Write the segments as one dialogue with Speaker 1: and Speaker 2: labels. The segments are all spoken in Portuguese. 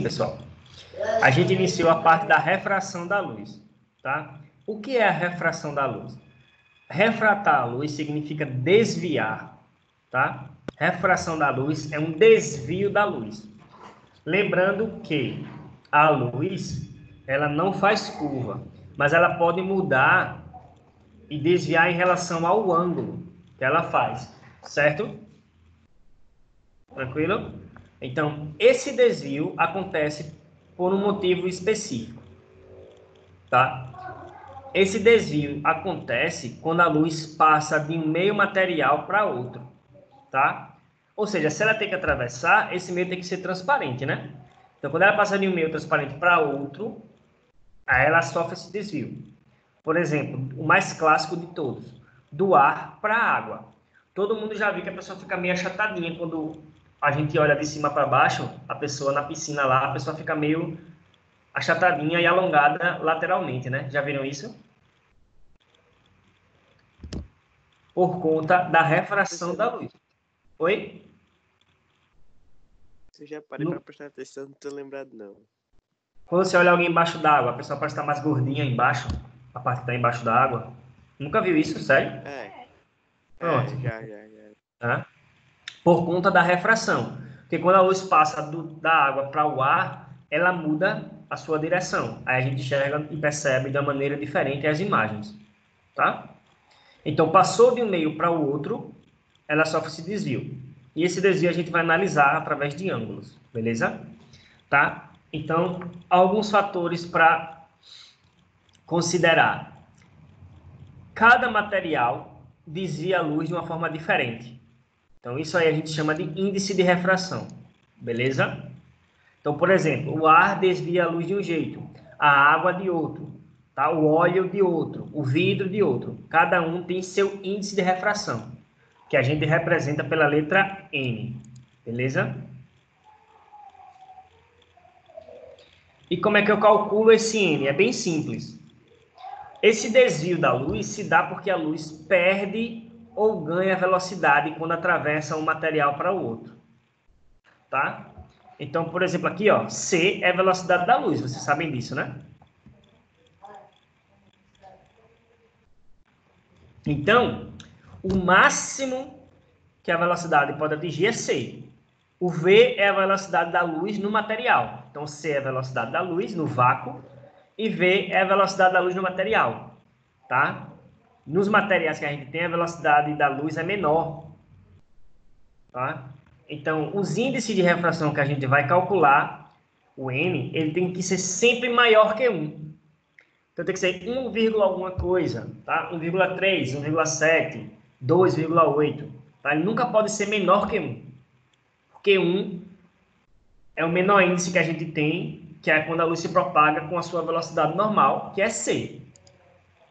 Speaker 1: pessoal, a gente iniciou a parte da refração da luz, tá? O que é a refração da luz? Refratar a luz significa desviar, tá? Refração da luz é um desvio da luz. Lembrando que a luz, ela não faz curva, mas ela pode mudar e desviar em relação ao ângulo que ela faz, certo? Tranquilo? Então, esse desvio acontece por um motivo específico, tá? Esse desvio acontece quando a luz passa de um meio material para outro, tá? Ou seja, se ela tem que atravessar, esse meio tem que ser transparente, né? Então, quando ela passa de um meio transparente para outro, aí ela sofre esse desvio. Por exemplo, o mais clássico de todos, do ar para a água. Todo mundo já viu que a pessoa fica meio achatadinha quando a gente olha de cima para baixo, a pessoa na piscina lá, a pessoa fica meio achatadinha e alongada lateralmente, né? Já viram isso? Por conta da refração da luz. Oi?
Speaker 2: Eu já parei para prestar atenção, não tô lembrado não.
Speaker 1: Quando você olha alguém embaixo d'água, a pessoa parece estar mais gordinha embaixo, a parte que está embaixo da água. Nunca viu isso, sério? Pronto.
Speaker 2: Já.
Speaker 1: Tá? Por conta da refração. Porque quando a luz passa da água para o ar, ela muda a sua direção. Aí a gente enxerga e percebe de uma maneira diferente as imagens. Tá? Então, passou de um meio para o outro, ela sofre esse desvio. E esse desvio a gente vai analisar através de ângulos, beleza? Tá? Então, alguns fatores para considerar. Cada material desvia a luz de uma forma diferente. Então, isso aí a gente chama de índice de refração, beleza? Então, por exemplo, o ar desvia a luz de um jeito, a água de outro, tá? O óleo de outro, o vidro de outro. Cada um tem seu índice de refração, que a gente representa pela letra N, beleza? E como é que eu calculo esse N? É bem simples. Esse desvio da luz se dá porque a luz perde ou ganha velocidade quando atravessa um material para o outro, tá? Então, por exemplo, aqui, ó, C é a velocidade da luz, vocês sabem disso, né? Então, o máximo que a velocidade pode atingir é C. O V é a velocidade da luz no material. Então, C é a velocidade da luz no vácuo e V é a velocidade da luz no material, tá? Nos materiais que a gente tem, a velocidade da luz é menor, tá? Então, os índices de refração que a gente vai calcular, o N, ele tem que ser sempre maior que 1. Então, tem que ser 1, alguma coisa, tá? 1,3, 1,7, 2,8. Tá? Ele nunca pode ser menor que 1. Porque 1 é o menor índice que a gente tem, que é quando a luz se propaga com a sua velocidade normal, que é C.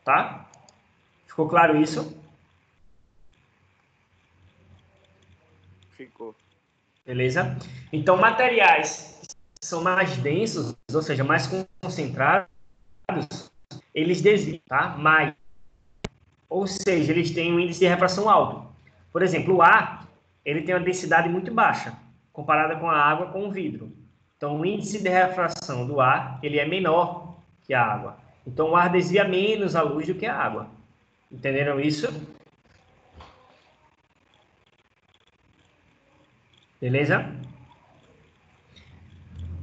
Speaker 1: Tá? Ficou claro isso?
Speaker 2: Ficou.
Speaker 1: Beleza? Então, materiais que são mais densos, ou seja, mais concentrados, eles desviam, tá? Mais. Ou seja, eles têm um índice de refração alto. Por exemplo, o ar, ele tem uma densidade muito baixa, comparada com a água com o vidro. Então, o índice de refração do ar, ele é menor que a água. Então, o ar desvia menos a luz do que a água. Entenderam isso? Beleza?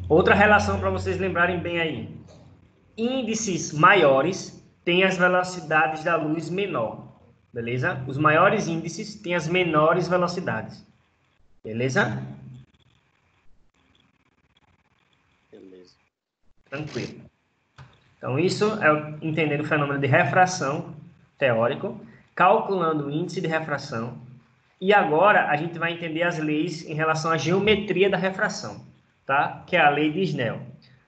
Speaker 1: Outra relação para vocês lembrarem bem aí. Índices maiores têm as velocidades da luz menor. Beleza? Os maiores índices têm as menores velocidades. Beleza?
Speaker 2: Beleza.
Speaker 1: Tranquilo. Então, isso é entender o fenômeno de refração teórico, calculando o índice de refração. E agora a gente vai entender as leis em relação à geometria da refração, tá? Que é a lei de Snell.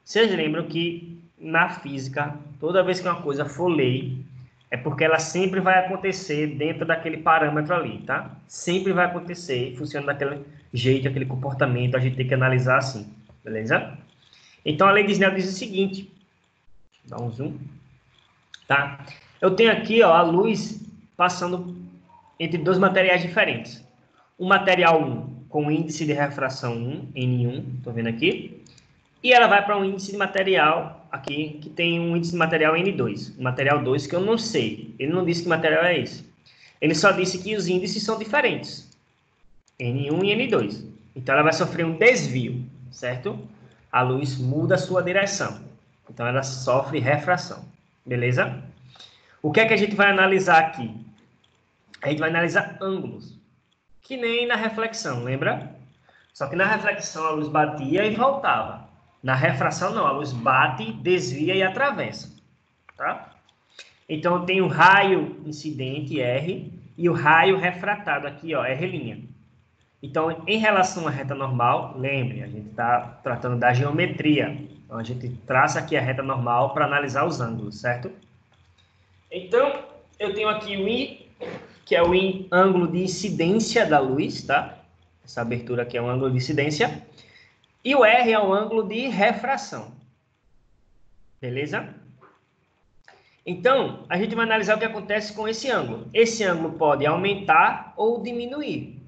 Speaker 1: Vocês lembram que na física, toda vez que uma coisa for lei, é porque ela sempre vai acontecer dentro daquele parâmetro ali, tá? Sempre vai acontecer, funciona daquele jeito, aquele comportamento, a gente tem que analisar assim, beleza? Então, a lei de Snell diz o seguinte, dá um zoom, tá? Eu tenho aqui, ó, a luz passando entre dois materiais diferentes. Um material 1 com índice de refração 1, N1, estou vendo aqui, E ela vai para um índice de material aqui, que tem um índice de material N2. Material 2 que eu não sei. Ele não disse que material é esse. Ele só disse que os índices são diferentes. N1 e N2. Então ela vai sofrer um desvio, certo? A luz muda a sua direção. Então ela sofre refração. Beleza? O que é que a gente vai analisar aqui? A gente vai analisar ângulos. Que nem na reflexão, lembra? Só que na reflexão a luz batia e voltava. Na refração não, a luz bate, desvia e atravessa. Tá? Então eu tenho o raio incidente, R, e o raio refratado aqui, ó, R'. Então, em relação à reta normal, lembre, a gente está tratando da geometria. Então, a gente traça aqui a reta normal para analisar os ângulos, certo? Então, eu tenho aqui o I, que é o ângulo de incidência da luz, tá? Essa abertura aqui é um ângulo de incidência. E o R é o ângulo de refração. Beleza? Então, a gente vai analisar o que acontece com esse ângulo. Esse ângulo pode aumentar ou diminuir.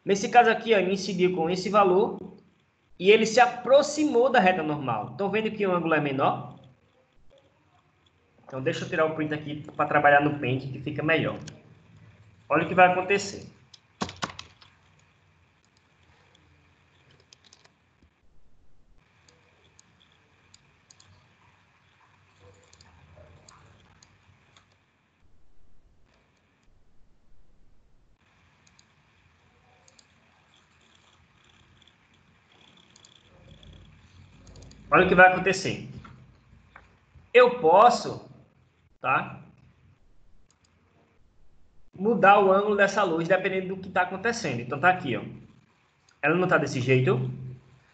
Speaker 1: Nesse caso aqui, ó, ele incidiu com esse valor e ele se aproximou da reta normal. Estão vendo que o ângulo é menor? Então, deixa eu tirar o print aqui para trabalhar no Paint, que fica melhor. Olha o que vai acontecer. Olha o que vai acontecer. Eu posso, tá? Mudar o ângulo dessa luz dependendo do que está acontecendo. Então tá aqui, ó. Ela não está desse jeito,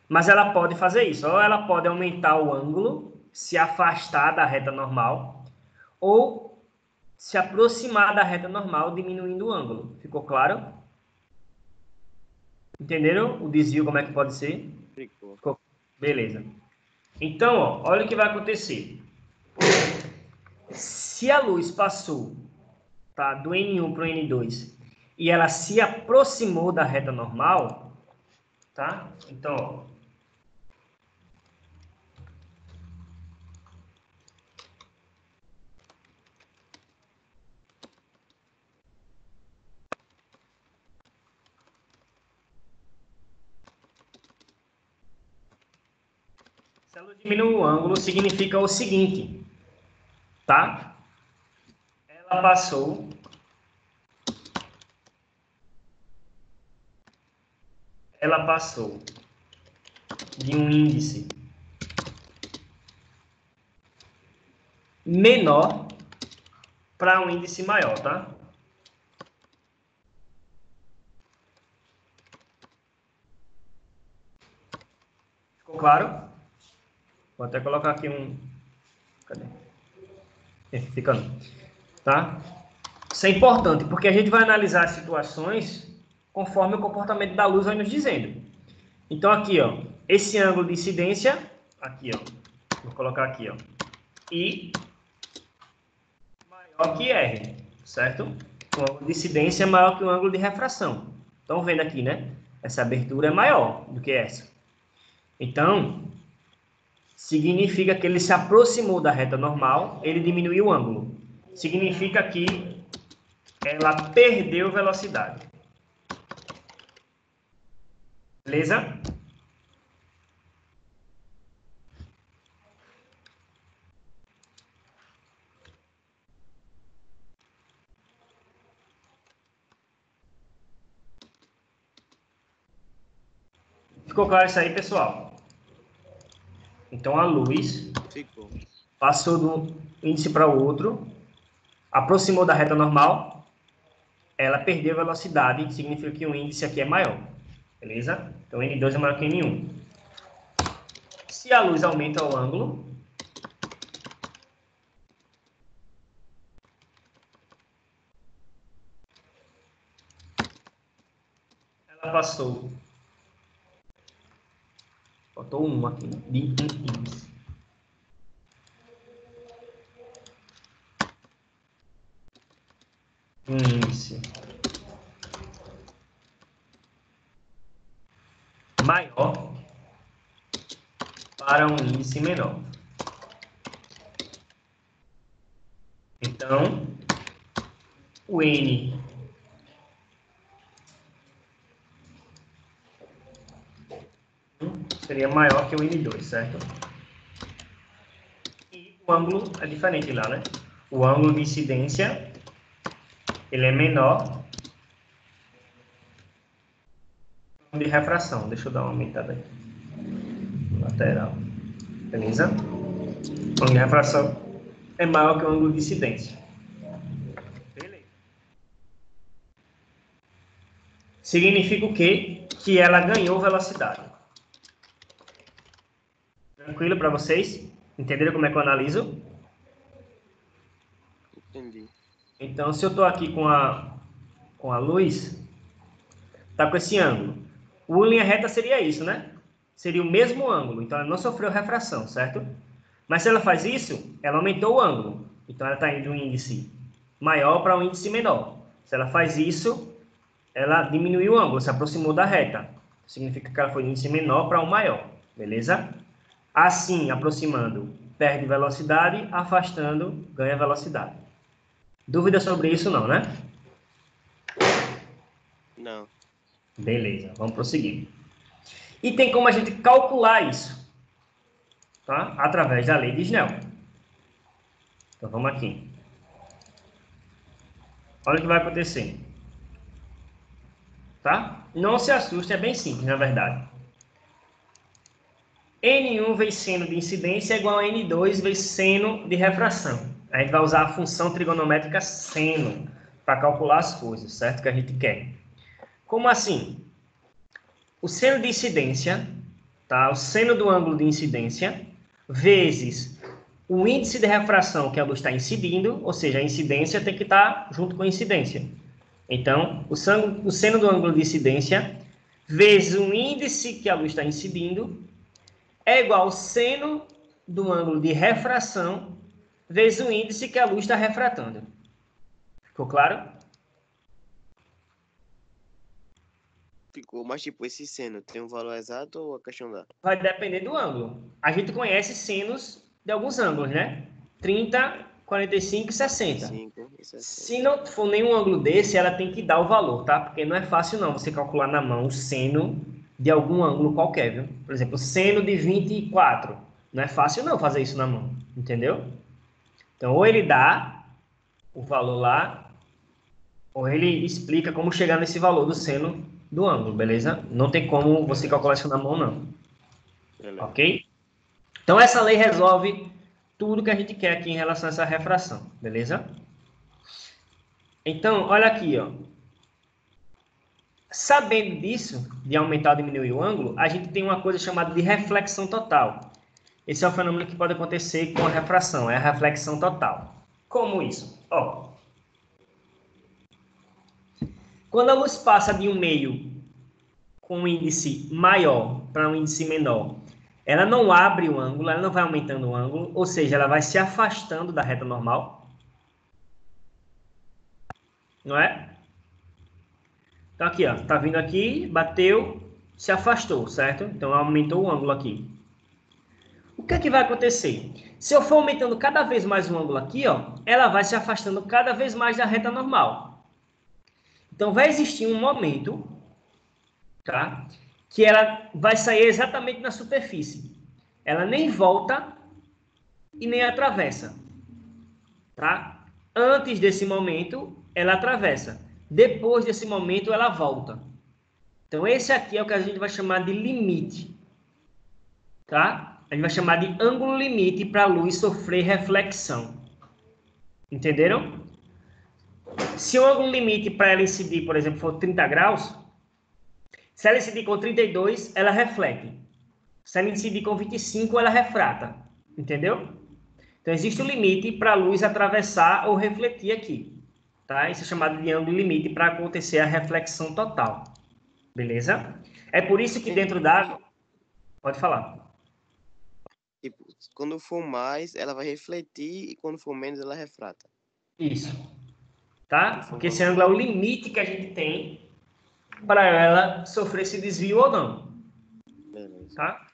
Speaker 1: mas ela pode fazer isso. Ou ela pode aumentar o ângulo, se afastar da reta normal, ou se aproximar da reta normal, diminuindo o ângulo. Ficou claro? Entenderam o desvio, como é que pode ser? Ficou. Beleza. Então, ó, olha o que vai acontecer. Se a luz passou, tá, do N1 para o N2 e ela se aproximou da reta normal, tá? Então, ó, se ela diminui o ângulo, significa o seguinte, tá? Ela passou de um índice menor para um índice maior, tá? Ficou claro? Vou até colocar aqui um... Cadê? Fica não. Tá? Isso é importante, porque a gente vai analisar as situações conforme o comportamento da luz vai nos dizendo. Então, aqui, ó, esse ângulo de incidência, aqui, ó, vou colocar aqui, ó, I maior que R, certo? O ângulo de incidência é maior que o ângulo de refração. Estão vendo aqui, né? Essa abertura é maior do que essa. Então, significa que ele se aproximou da reta normal, ele diminuiu o ângulo. Significa que ela perdeu velocidade. Beleza? Ficou claro isso aí, pessoal? Então, a luz passou de um índice para o outro, aproximou da reta normal, ela perdeu velocidade, significa que o índice aqui é maior. Beleza? Então, N2 é maior que N1. Se a luz aumenta o ângulo, ela passou... Faltou um aqui, de índice. Um índice maior para um índice menor. Então, o N seria maior que o N2, certo? E o ângulo é diferente lá, né? O ângulo de incidência, ele é menor de refração. Deixa eu dar uma aumentada aqui. Lateral. Beleza? O ângulo de refração é maior que o ângulo de incidência. Beleza. Significa o quê? Que ela ganhou velocidade. Tranquilo para vocês? Entenderam como é que eu analiso?
Speaker 2: Entendi.
Speaker 1: Então, se eu estou aqui com a luz, tá com esse ângulo. O linha reta seria isso, né? Seria o mesmo ângulo, então ela não sofreu refração, certo? Mas se ela faz isso, ela aumentou o ângulo. Então ela está indo de um índice maior para um índice menor. Se ela faz isso, ela diminuiu o ângulo, se aproximou da reta. Significa que ela foi de um índice menor para um maior, beleza? Assim, aproximando, perde velocidade, afastando, ganha velocidade. Dúvida sobre isso não, né?
Speaker 2: Não.
Speaker 1: Beleza, vamos prosseguir. E tem como a gente calcular isso, tá? Através da lei de Snell. Então vamos aqui. Olha o que vai acontecer. Tá? Não se assuste, é bem simples, na verdade. N1 vezes seno de incidência é igual a N2 vezes seno de refração. A gente vai usar a função trigonométrica seno para calcular as coisas, certo? Que a gente quer. Como assim? O seno de incidência, tá? O seno do ângulo de incidência, vezes o índice de refração que a luz está incidindo, ou seja, a incidência tem que estar junto com a incidência. Então, o seno do ângulo de incidência vezes o índice que a luz está incidindo é igual ao seno do ângulo de refração vezes o índice que a luz está refratando. Ficou claro?
Speaker 2: Ficou, mas tipo, esse seno tem um valor exato ou a questão dá?
Speaker 1: Vai depender do ângulo. A gente conhece senos de alguns ângulos, né? 30, 45 e 60.
Speaker 2: 5 e 60.
Speaker 1: Se não for nenhum ângulo desse, ela tem que dar o valor, tá? Porque não é fácil não você calcular na mão o seno de algum ângulo qualquer, viu? Por exemplo, seno de 24. Não é fácil não fazer isso na mão, entendeu? Então, ou ele dá o valor lá, ou ele explica como chegar nesse valor do seno do ângulo, beleza? Não tem como você calcular isso na mão, não.
Speaker 2: Beleza.
Speaker 1: Ok? Então, essa lei resolve tudo que a gente quer aqui em relação a essa refração, beleza? Então, olha aqui, ó. Sabendo disso, de aumentar ou diminuir o ângulo, a gente tem uma coisa chamada de reflexão total. Esse é um fenômeno que pode acontecer com a refração, é a reflexão total. Como isso? Ó, quando a luz passa de um meio com um índice maior para um índice menor, ela não abre o ângulo, ela não vai aumentando o ângulo, ou seja, ela vai se afastando da reta normal. Não é? Então aqui, ó, tá vindo aqui, bateu, se afastou, certo? Então aumentou o ângulo aqui. O que é que vai acontecer? Se eu for aumentando cada vez mais o ângulo aqui, ó, ela vai se afastando cada vez mais da reta normal. Então vai existir um momento, tá? Que ela vai sair exatamente na superfície. Ela nem volta e nem atravessa, tá? Antes desse momento, ela atravessa. Depois desse momento, ela volta. Então, esse aqui é o que a gente vai chamar de limite, tá? A gente vai chamar de ângulo limite para a luz sofrer reflexão. Entenderam? Se o ângulo limite para ela incidir, por exemplo, for 30 graus, se ela incidir com 32, ela reflete. Se ela incidir com 25, ela refrata. Entendeu? Então, existe um limite para a luz atravessar ou refletir aqui. Tá? Isso é chamado de ângulo limite para acontecer a reflexão total. Beleza? É por isso que dentro da... Pode falar.
Speaker 2: Tipo, quando for mais, ela vai refletir e quando for menos, ela refrata.
Speaker 1: Isso. Tá? Porque esse ângulo é o limite que a gente tem para ela sofrer esse desvio ou não.
Speaker 2: Beleza.
Speaker 1: Tá?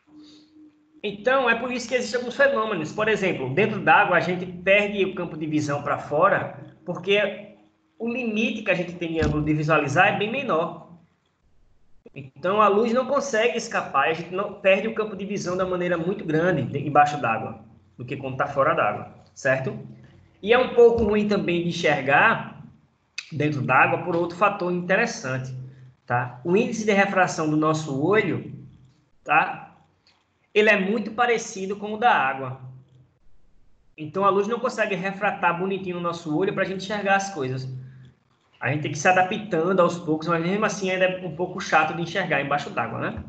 Speaker 1: Então, é por isso que existem alguns fenômenos. Por exemplo, dentro d'água, a gente perde o campo de visão para fora, porque o limite que a gente tem de ângulo de visualizar é bem menor. Então, a luz não consegue escapar, a gente não perde o campo de visão da maneira muito grande embaixo d'água, do que quando está fora d'água, certo? E é um pouco ruim também de enxergar dentro d'água por outro fator interessante, tá? O índice de refração do nosso olho, tá? Ele é muito parecido com o da água. Então, a luz não consegue refratar bonitinho no nosso olho para a gente enxergar as coisas. A gente tem que se adaptando aos poucos, mas mesmo assim ainda é um pouco chato de enxergar embaixo d'água, né?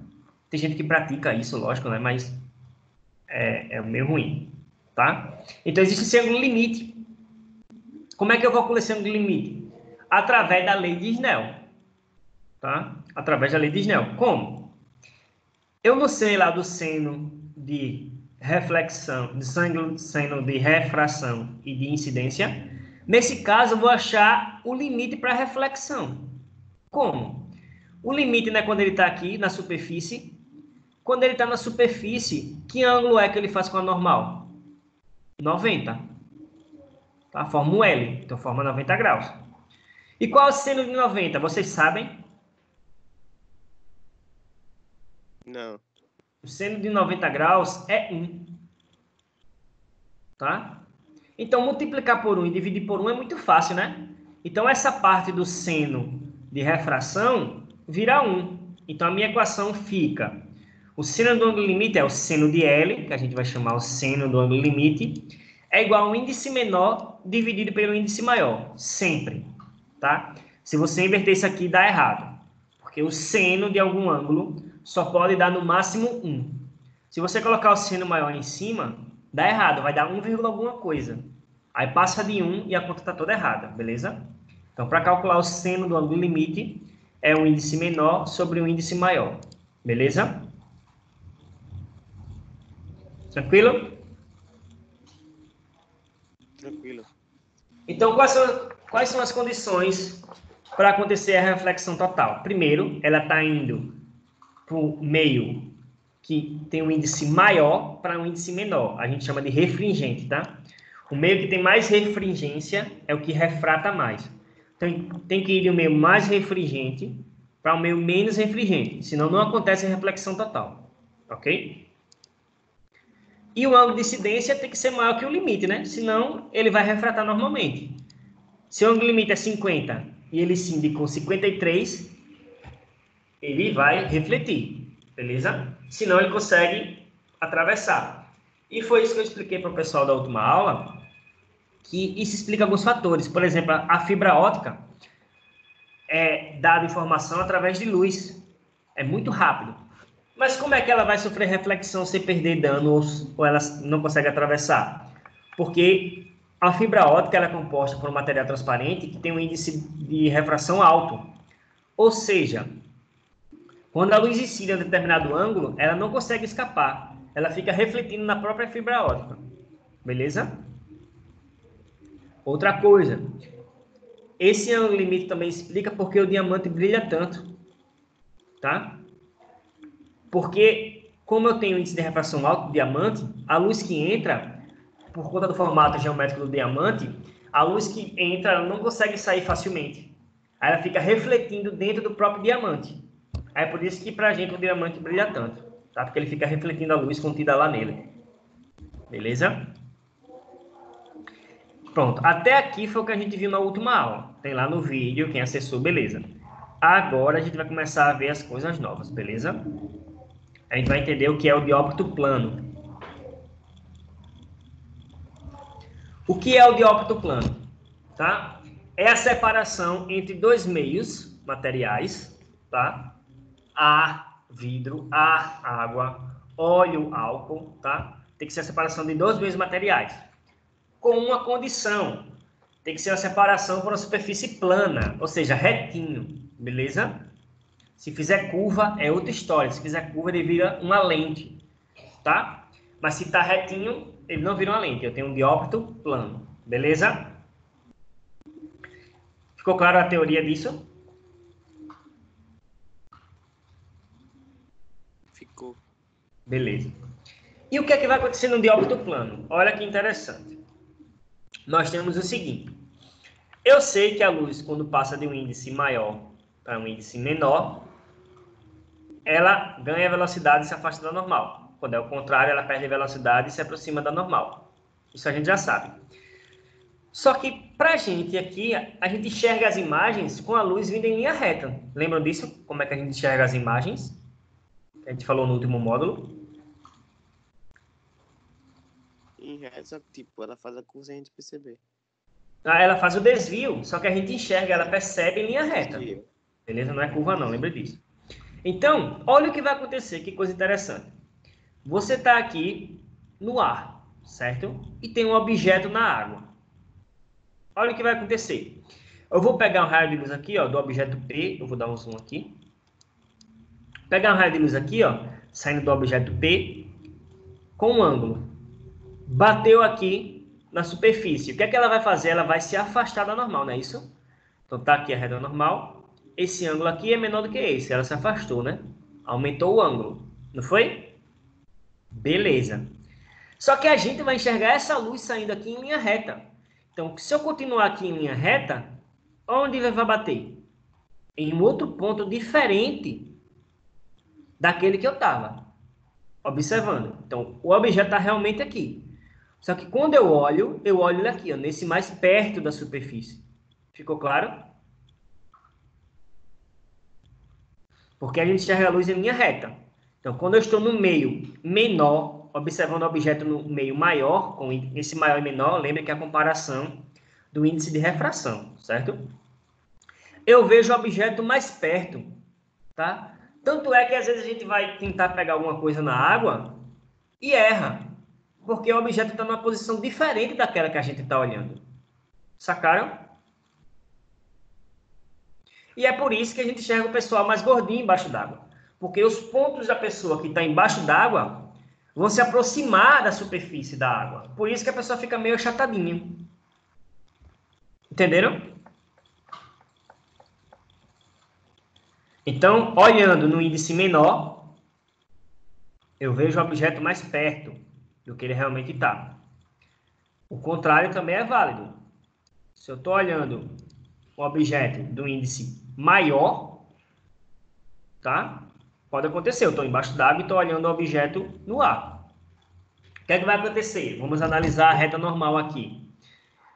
Speaker 1: Tem gente que pratica isso, lógico, né? Mas é meio ruim, tá? Então, existe esse ângulo limite. Como é que eu calculo esse ângulo limite? Através da lei de Snell, tá? Através da lei de Snell. Como? Eu não sei lá do seno de reflexão, de seno de refração e de incidência. Nesse caso, eu vou achar o limite para reflexão. Como? O limite, né, quando ele está aqui na superfície. Quando ele está na superfície, que ângulo é que ele faz com a normal? 90. Tá? Forma um L, então forma 90 graus. E qual é o seno de 90? Vocês sabem?
Speaker 2: Não.
Speaker 1: O seno de 90 graus é 1. Tá? Então, multiplicar por 1 e dividir por 1 é muito fácil, né? Então, essa parte do seno de refração vira 1. Então, a minha equação fica... O seno do ângulo limite é o seno de L, que a gente vai chamar o seno do ângulo limite, é igual ao índice menor dividido pelo índice maior, sempre, tá? Se você inverter isso aqui, dá errado, porque o seno de algum ângulo só pode dar no máximo 1. Se você colocar o seno maior em cima, dá errado, vai dar 1, alguma coisa. Aí passa de 1 e a conta está toda errada, beleza? Então, para calcular o seno do ângulo limite, é um índice menor sobre um índice maior, beleza? Tranquilo?
Speaker 2: Tranquilo.
Speaker 1: Então, quais são as condições para acontecer a reflexão total? Primeiro, ela está indo para o meio que tem um índice maior para um índice menor. A gente chama de refringente, tá? O meio que tem mais refringência é o que refrata mais. Então, tem que ir do meio mais refringente para o meio menos refringente, senão não acontece a reflexão total, ok? E o ângulo de incidência tem que ser maior que o limite, né? Senão, ele vai refratar normalmente. Se o ângulo limite é 50 e ele incide com 53, ele vai refletir, beleza? Senão, ele consegue atravessar. E foi isso que eu expliquei para o pessoal da última aula, que isso explica alguns fatores. Por exemplo, a fibra ótica é dada informação através de luz. É muito rápido. Mas como é que ela vai sofrer reflexão sem perder dano ou ela não consegue atravessar? Porque a fibra ótica ela é composta por um material transparente que tem um índice de refração alto. Ou seja, quando a luz incide em um determinado ângulo, ela não consegue escapar. Ela fica refletindo na própria fibra ótica. Beleza? Outra coisa. Esse ângulo limite também explica porque o diamante brilha tanto. Tá? Porque, como eu tenho índice de refração alto do diamante, a luz que entra, por conta do formato geométrico do diamante, a luz que entra ela não consegue sair facilmente. Aí ela fica refletindo dentro do próprio diamante. Aí é por isso que pra gente o diamante brilha tanto, tá? Porque ele fica refletindo a luz contida lá nele. Beleza? Pronto. Até aqui foi o que a gente viu na última aula. Tem lá no vídeo, quem acessou, beleza. Agora a gente vai começar a ver as coisas novas, beleza? A gente vai entender o que é o dióptro plano. O que é o dióptro plano? Tá? É a separação entre dois meios materiais, tá? Ar, vidro, ar, água, óleo, álcool, tá? Tem que ser a separação de dois meios materiais. Com uma condição. Tem que ser a separação por uma superfície plana, ou seja, retinho, beleza? Se fizer curva, é outra história. Se fizer curva, ele vira uma lente, tá? Mas se está retinho, ele não vira uma lente. Eu tenho um dióptro plano, beleza? Ficou claro a teoria disso?
Speaker 2: Ficou.
Speaker 1: Beleza. E o que é que vai acontecer no dióptro plano? Olha que interessante. Nós temos o seguinte. Eu sei que a luz, quando passa de um índice maior para um índice menor, ela ganha velocidade e se afasta da normal. Quando é o contrário, ela perde velocidade e se aproxima da normal. Isso a gente já sabe. Só que para a gente aqui, a gente enxerga as imagens com a luz vindo em linha reta. Lembram disso? Como é que a gente enxerga as imagens? A gente falou no último módulo.
Speaker 2: Em reto, só que, tipo, ela faz a curva sem a gente perceber.
Speaker 1: Ela faz o desvio, só que a gente enxerga, ela percebe em linha reta.
Speaker 2: Desvio.
Speaker 1: Beleza? Não é curva não, lembra disso. Então, olha o que vai acontecer, que coisa interessante. Você está aqui no ar, certo? E tem um objeto na água. Olha o que vai acontecer. Eu vou pegar um raio de luz aqui, ó, do objeto P. Eu vou dar um zoom aqui. Pegar um raio de luz aqui, ó, saindo do objeto P, com um ângulo. Bateu aqui na superfície. O que é que ela vai fazer? Ela vai se afastar da normal, não é isso? Então tá aqui a reta normal. Esse ângulo aqui é menor do que esse. Ela se afastou, né? Aumentou o ângulo. Não foi? Beleza. Só que a gente vai enxergar essa luz saindo aqui em linha reta. Então, se eu continuar aqui em linha reta, onde ele vai bater? Em um outro ponto diferente daquele que eu estava observando. Então, o objeto está realmente aqui. Só que quando eu olho ele aqui, ó, nesse mais perto da superfície. Ficou claro? Porque a gente enxerga a luz em linha reta. Então, quando eu estou no meio menor, observando o objeto no meio maior, com esse maior e menor, lembra que é a comparação do índice de refração, certo? Eu vejo o objeto mais perto, tá? Tanto é que às vezes a gente vai tentar pegar alguma coisa na água e erra, porque o objeto está numa posição diferente daquela que a gente está olhando. Sacaram? E é por isso que a gente enxerga o pessoal mais gordinho embaixo d'água. Porque os pontos da pessoa que está embaixo d'água vão se aproximar da superfície da água. Por isso que a pessoa fica meio achatadinha. Entenderam? Então, olhando no índice menor, eu vejo o objeto mais perto do que ele realmente está. O contrário também é válido. Se eu estou olhando o objeto do índice maior, tá? Pode acontecer, eu estou embaixo d'água e estou olhando o objeto no ar. O que é que vai acontecer? Vamos analisar a reta normal aqui.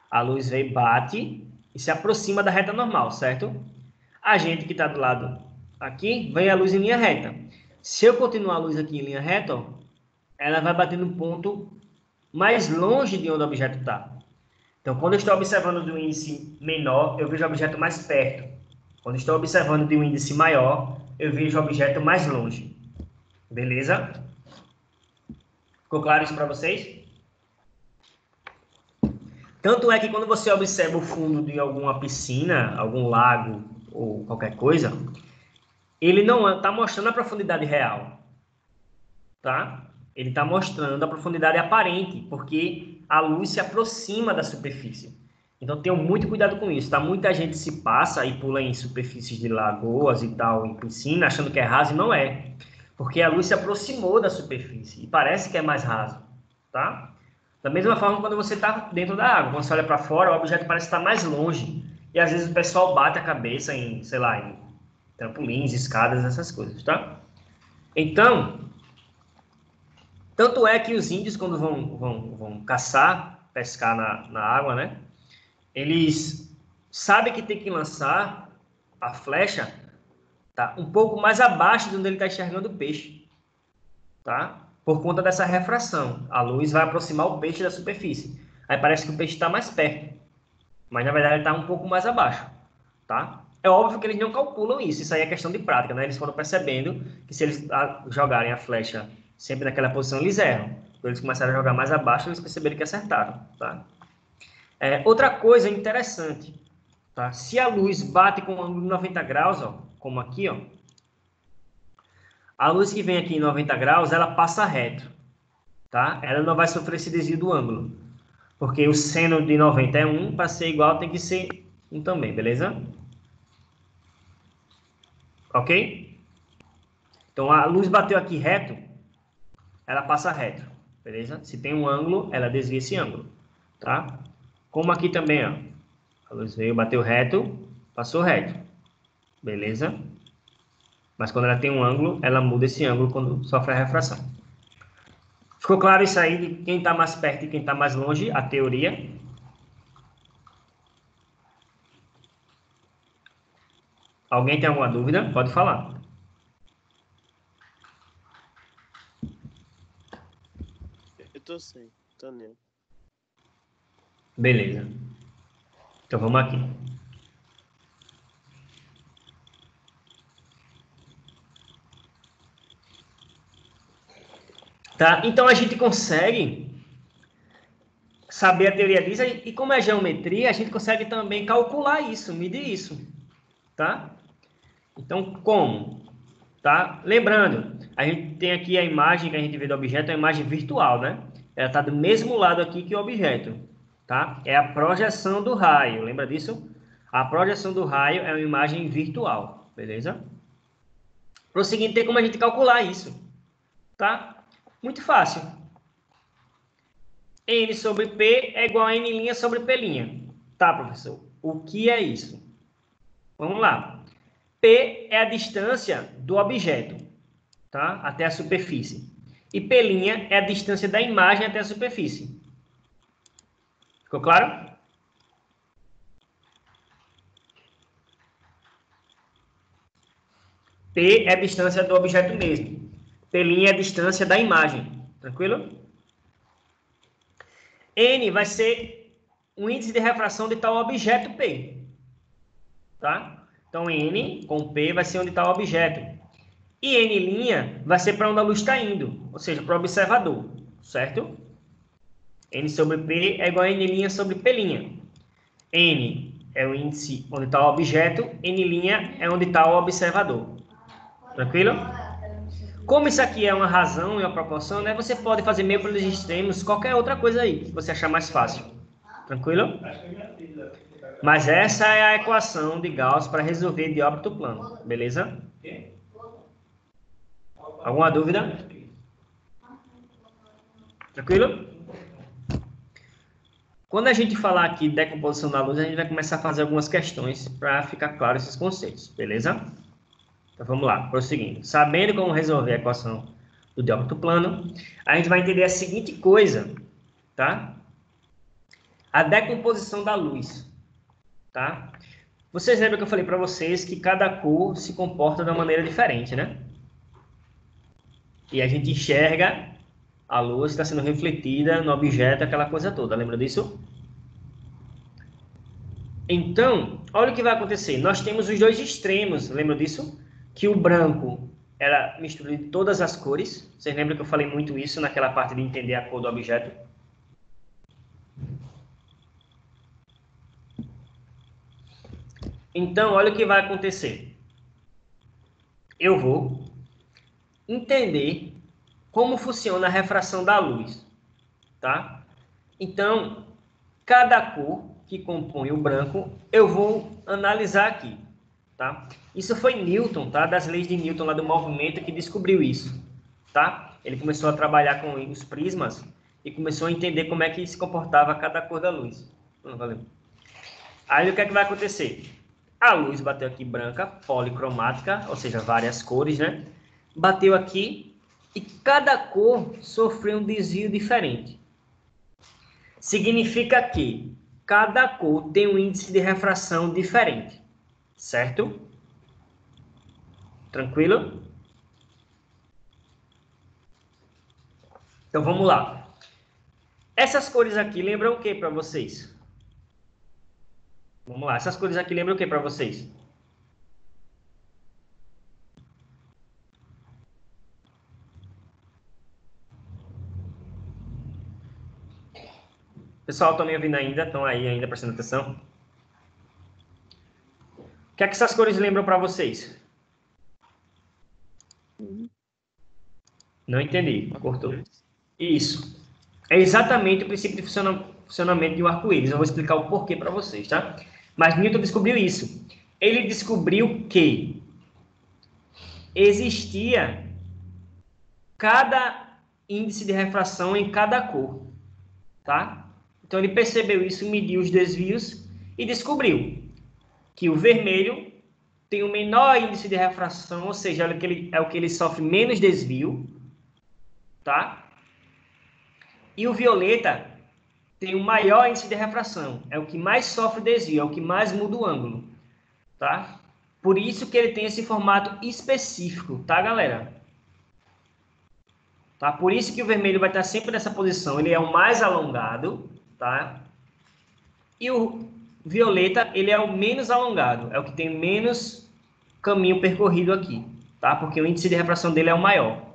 Speaker 1: A luz vem, bate e se aproxima da reta normal, certo? A gente que está do lado aqui, vem a luz em linha reta. Se eu continuar a luz aqui em linha reta, ó, ela vai bater no ponto mais longe de onde o objeto está. Então, quando eu estou observando de um índice menor, eu vejo o objeto mais perto. Quando estou observando de um índice maior, eu vejo o objeto mais longe. Beleza? Ficou claro isso para vocês? Tanto é que quando você observa o fundo de alguma piscina, algum lago ou qualquer coisa, ele não está mostrando a profundidade real, tá? Ele está mostrando a profundidade aparente, porque a luz se aproxima da superfície. Então, tenham muito cuidado com isso, tá? Muita gente se passa e pula em superfícies de lagoas e tal, em piscina, achando que é raso e não é. Porque a luz se aproximou da superfície e parece que é mais raso, tá? Da mesma forma, quando você está dentro da água, quando você olha para fora, o objeto parece estar mais longe. E às vezes o pessoal bate a cabeça em, sei lá, em trampolins, escadas, essas coisas, tá? Então, tanto é que os índios, quando vão caçar, pescar na água, né? Eles sabem que tem que lançar a flecha, tá? Um pouco mais abaixo de onde ele está enxergando o peixe, tá? Por conta dessa refração. A luz vai aproximar o peixe da superfície. Aí parece que o peixe está mais perto, mas na verdade ele está um pouco mais abaixo, tá? É óbvio que eles não calculam isso aí é questão de prática, né? Eles foram percebendo que se eles jogarem a flecha sempre naquela posição, eles erram. Quando eles começaram a jogar mais abaixo, eles perceberam que acertaram, tá? Outra coisa interessante, tá? Se a luz bate com um ângulo de 90 graus, ó, como aqui, ó, a luz que vem aqui em 90 graus, ela passa reto, tá? Ela não vai sofrer esse desvio do ângulo, porque o seno de 90 é 1, para ser igual tem que ser 1 também, beleza? Ok? Então, a luz bateu aqui reto, ela passa reto, beleza? Se tem um ângulo, ela desvia esse ângulo, tá? Como aqui também, ó. A luz veio, bateu reto, passou reto, beleza? Mas quando ela tem um ângulo, ela muda esse ângulo quando sofre a refração. Ficou claro isso aí de quem está mais perto e quem está mais longe, a teoria? Alguém tem alguma dúvida? Pode falar.
Speaker 2: Eu tô sem, tô nele.
Speaker 1: Beleza. Então vamos aqui. Tá? Então a gente consegue saber a teoria disso e como é geometria, a gente consegue também calcular isso, medir isso, tá? Então como? Tá? Lembrando, a gente tem aqui a imagem que a gente vê do objeto, é uma imagem virtual, né? Ela está do mesmo lado aqui que o objeto, tá? É a projeção do raio, lembra disso? A projeção do raio é uma imagem virtual, beleza? Para o seguinte, tem como a gente calcular isso, tá? Muito fácil. N sobre P é igual a N' sobre P'. Tá, professor? O que é isso? Vamos lá. P é a distância do objeto, tá? Até a superfície. E P' é a distância da imagem até a superfície. Ficou claro? P é a distância do objeto mesmo. P' é a distância da imagem. Tranquilo? N vai ser o índice de refração de tal objeto P. Tá? Então, N com P vai ser onde está o objeto. E N' vai ser para onde a luz está indo, ou seja, para o observador, certo? N sobre P é igual a N' sobre P'. N é o índice onde está o objeto, N' é onde está o observador. Tranquilo? Como isso aqui é uma razão e uma proporção, né, você pode fazer meio pelos extremos, qualquer outra coisa aí, que você achar mais fácil. Tranquilo? Mas essa é a equação de Gauss para resolver de óbito plano, beleza? Alguma dúvida? Tranquilo? Quando a gente falar aqui de decomposição da luz, a gente vai começar a fazer algumas questões para ficar claro esses conceitos, beleza? Então vamos lá, prosseguindo. Sabendo como resolver a equação do dióptro plano, a gente vai entender a seguinte coisa, tá? A decomposição da luz, tá? Vocês lembram que eu falei para vocês que cada cor se comporta de uma maneira diferente, né? E a gente enxerga a luz está sendo refletida no objeto, aquela coisa toda. Lembra disso? Então, olha o que vai acontecer. Nós temos os dois extremos, lembra disso? Que o branco era mistura de todas as cores. Vocês lembram que eu falei muito isso naquela parte de entender a cor do objeto? Então, olha o que vai acontecer. Eu vou entender como funciona a refração da luz, tá? Então, cada cor que compõe o branco, eu vou analisar aqui, tá? Isso foi Newton, tá? Das leis de Newton lá do movimento que descobriu isso, tá? Ele começou a trabalhar com os prismas e começou a entender como é que se comportava cada cor da luz. Valeu. Aí o que é que vai acontecer? A luz bateu aqui branca, policromática, ou seja, várias cores, né? Bateu aqui e cada cor sofreu um desvio diferente. Significa que cada cor tem um índice de refração diferente, certo? Tranquilo? Então vamos lá. Essas cores aqui lembram o que para vocês? Vamos lá, essas cores aqui lembram o que para vocês? Pessoal, estão me ouvindo ainda? Estão aí ainda prestando atenção? O que é que essas cores lembram para vocês? Não entendi, cortou. Isso. É exatamente o princípio de funcionamento de um arco-íris. Eu vou explicar o porquê para vocês, tá? Mas Newton descobriu isso. Ele descobriu que existia cada índice de refração em cada cor, tá? Então, ele percebeu isso, mediu os desvios e descobriu que o vermelho tem o menor índice de refração, ou seja, é o que ele sofre menos desvio, tá? E o violeta tem o maior índice de refração, é o que mais sofre desvio, é o que mais muda o ângulo, tá? Por isso que ele tem esse formato específico, tá, galera? Tá? Por isso que o vermelho vai estar sempre nessa posição, ele é o mais alongado, tá? E o violeta, ele é o menos alongado, é o que tem menos caminho percorrido aqui, tá? Porque o índice de refração dele é o maior.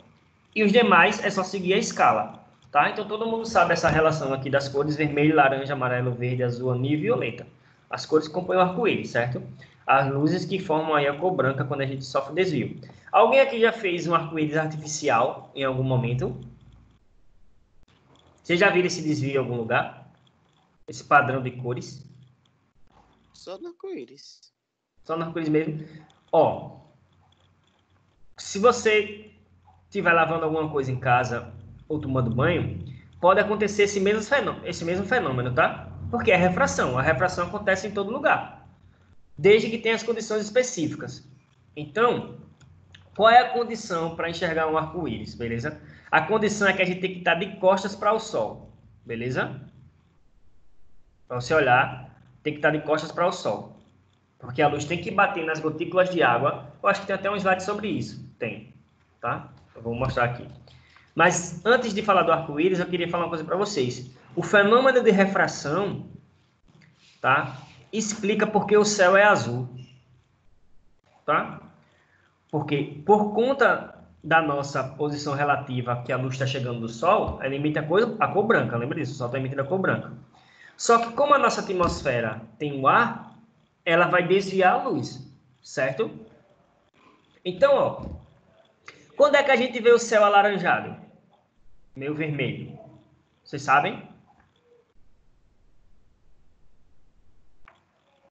Speaker 1: E os demais é só seguir a escala, tá? Então todo mundo sabe essa relação aqui das cores vermelho, laranja, amarelo, verde, azul, anil e violeta. As cores que compõem o arco-íris, certo? As luzes que formam aí a cor branca quando a gente sofre desvio. Alguém aqui já fez um arco-íris artificial em algum momento? Você já viu esse desvio em algum lugar? Esse padrão de cores?
Speaker 2: Só no arco-íris.
Speaker 1: Só no arco-íris mesmo? Ó, se você estiver lavando alguma coisa em casa ou tomando banho, pode acontecer esse mesmo fenômeno, tá? Porque é refração. A refração acontece em todo lugar, desde que tenha as condições específicas. Então, qual é a condição para enxergar um arco-íris, beleza? A condição é que a gente tem que estar de costas para o sol, beleza? Para você olhar, tem que estar de costas para o sol. Porque a luz tem que bater nas gotículas de água. Eu acho que tem até um slide sobre isso. Tem, tá? Eu vou mostrar aqui. Mas antes de falar do arco-íris, eu queria falar uma coisa para vocês. O fenômeno de refração, tá? Explica por que o céu é azul, tá? Porque por conta da nossa posição relativa, que a luz está chegando do Sol, ela emite a cor branca, lembra disso? O Sol está emitindo a cor branca. Só que como a nossa atmosfera tem o ar, ela vai desviar a luz, certo? Então, ó, quando é que a gente vê o céu alaranjado? Meio vermelho. Vocês sabem?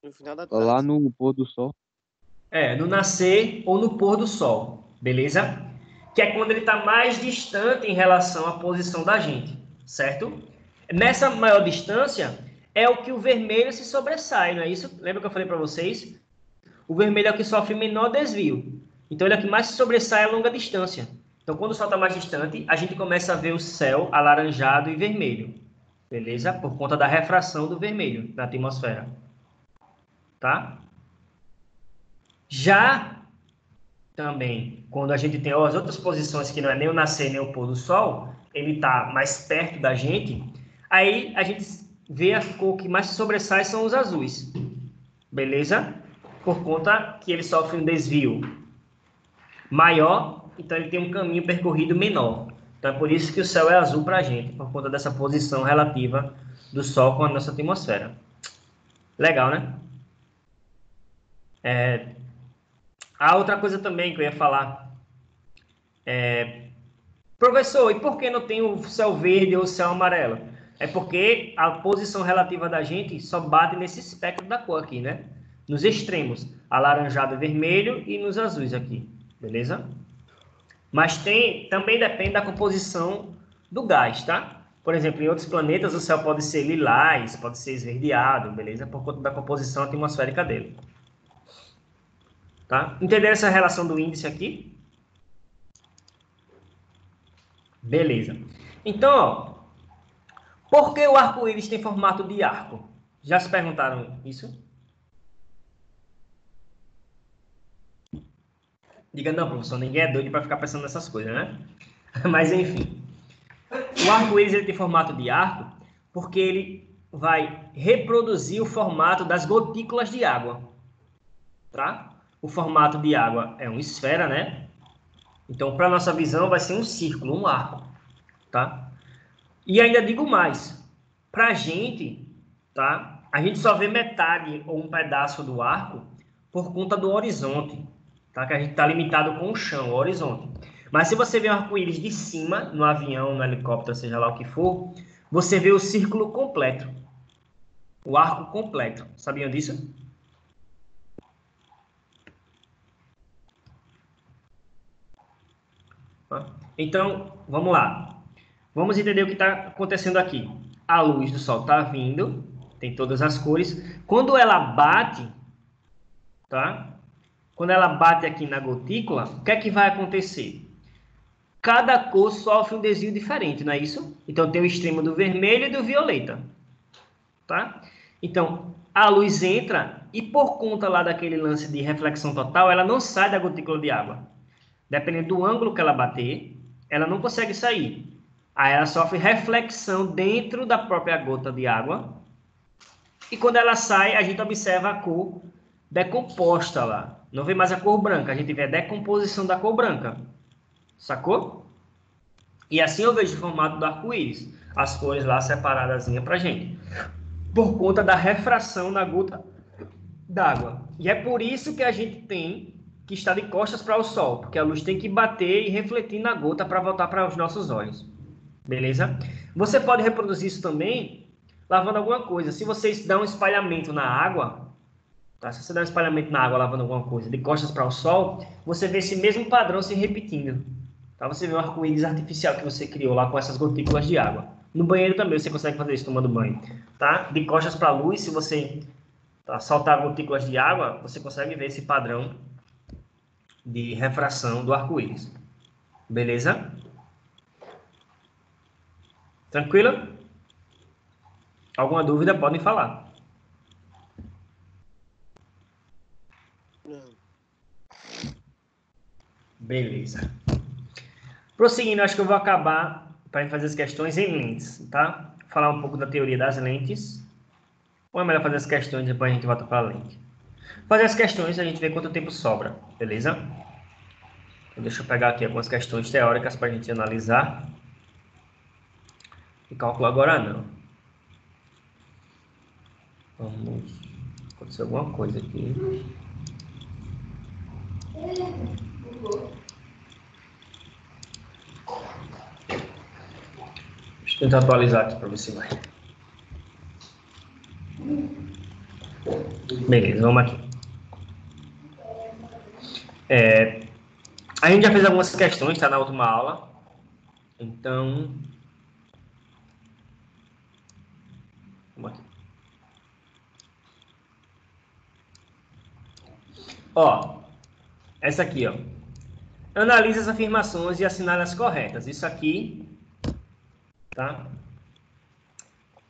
Speaker 2: No final da
Speaker 3: Lá
Speaker 2: tarde.
Speaker 3: no pôr do sol.
Speaker 1: No nascer ou no pôr do sol, beleza? Que é quando ele está mais distante em relação à posição da gente, certo? Nessa maior distância é o que o vermelho se sobressai, não é isso? Lembra que eu falei para vocês? O vermelho é o que sofre menor desvio. Então, ele é o que mais se sobressai a longa distância. Então, quando o sol está mais distante, a gente começa a ver o céu alaranjado e vermelho, beleza? Por conta da refração do vermelho na atmosfera, tá? Já também, quando a gente tem as outras posições que não é nem o nascer nem o pôr do sol, ele está mais perto da gente, aí a gente vê a cor que mais se sobressai são os azuis, beleza? Por conta que ele sofre um desvio maior, então ele tem um caminho percorrido menor. Então é por isso que o céu é azul para a gente, por conta dessa posição relativa do Sol com a nossa atmosfera. Legal, né? A outra coisa também que eu ia falar professor, e por que não tem o céu verde ou o céu amarelo? É porque a posição relativa da gente só bate nesse espectro da cor aqui, né? Nos extremos, alaranjado e vermelho e nos azuis aqui, beleza? Mas também depende da composição do gás, tá? Por exemplo, em outros planetas o céu pode ser lilás, pode ser esverdeado, beleza? Por conta da composição atmosférica dele. Tá? Entenderam essa relação do índice aqui? Beleza. Então, ó, por que o arco-íris tem formato de arco? Já se perguntaram isso? Diga, não, professor, ninguém é doido para ficar pensando nessas coisas, né? Mas, enfim. O arco-íris tem formato de arco porque ele vai reproduzir o formato das gotículas de água, tá? O formato de água é uma esfera, né? Então, para nossa visão, vai ser um círculo, um arco, tá? E ainda digo mais, para a gente, tá? A gente só vê metade ou um pedaço do arco por conta do horizonte, tá? Que a gente está limitado com o chão, o horizonte. Mas se você vê um arco-íris de cima, no avião, no helicóptero, seja lá o que for, você vê o círculo completo, o arco completo. Sabiam disso? Então, vamos lá. Vamos entender o que está acontecendo aqui. A luz do sol está vindo, tem todas as cores. Quando ela bate, tá? Quando ela bate aqui na gotícula, o que é que vai acontecer? Cada cor sofre um desvio diferente, não é isso? Então tem o extremo do vermelho e do violeta, tá? Então a luz entra e por conta lá daquele lance de reflexão total, ela não sai da gotícula de água. Dependendo do ângulo que ela bater, ela não consegue sair. Aí ela sofre reflexão dentro da própria gota de água. E quando ela sai, a gente observa a cor decomposta lá. Não vê mais a cor branca, a gente vê a decomposição da cor branca. Sacou? E assim eu vejo o formato do arco-íris. As cores lá separadas pra gente. Por conta da refração na gota d'água. E é por isso que a gente tem que estar de costas para o sol. Porque a luz tem que bater e refletir na gota para voltar para os nossos olhos. Beleza? Você pode reproduzir isso também lavando alguma coisa. Se você dá um espalhamento na água, tá? Se você dá um espalhamento na água lavando alguma coisa de costas para o sol, você vê esse mesmo padrão se repetindo. Tá? Você vê um arco-íris artificial que você criou lá com essas gotículas de água. No banheiro também você consegue fazer isso tomando banho. Tá? De costas para a luz, se você soltar gotículas de água, você consegue ver esse padrão de refração do arco-íris. Beleza? Tranquilo? Alguma dúvida, podem falar.
Speaker 2: Não.
Speaker 1: Beleza. Prosseguindo, acho que eu vou acabar para fazer as questões em lentes, tá? Falar um pouco da teoria das lentes. Ou é melhor fazer as questões e depois a gente volta para a lente? Fazer as questões, a gente vê quanto tempo sobra, beleza? Então, deixa eu pegar aqui algumas questões teóricas para a gente analisar. E cálculo agora não. Vamos... Aconteceu alguma coisa aqui. Deixa eu tentar atualizar aqui para ver se vai. Beleza, vamos aqui. A gente já fez algumas questões, tá? Na última aula. Então... Vamos aqui. Ó, essa aqui, ó. Analise as afirmações e assinale as corretas. Isso aqui, tá?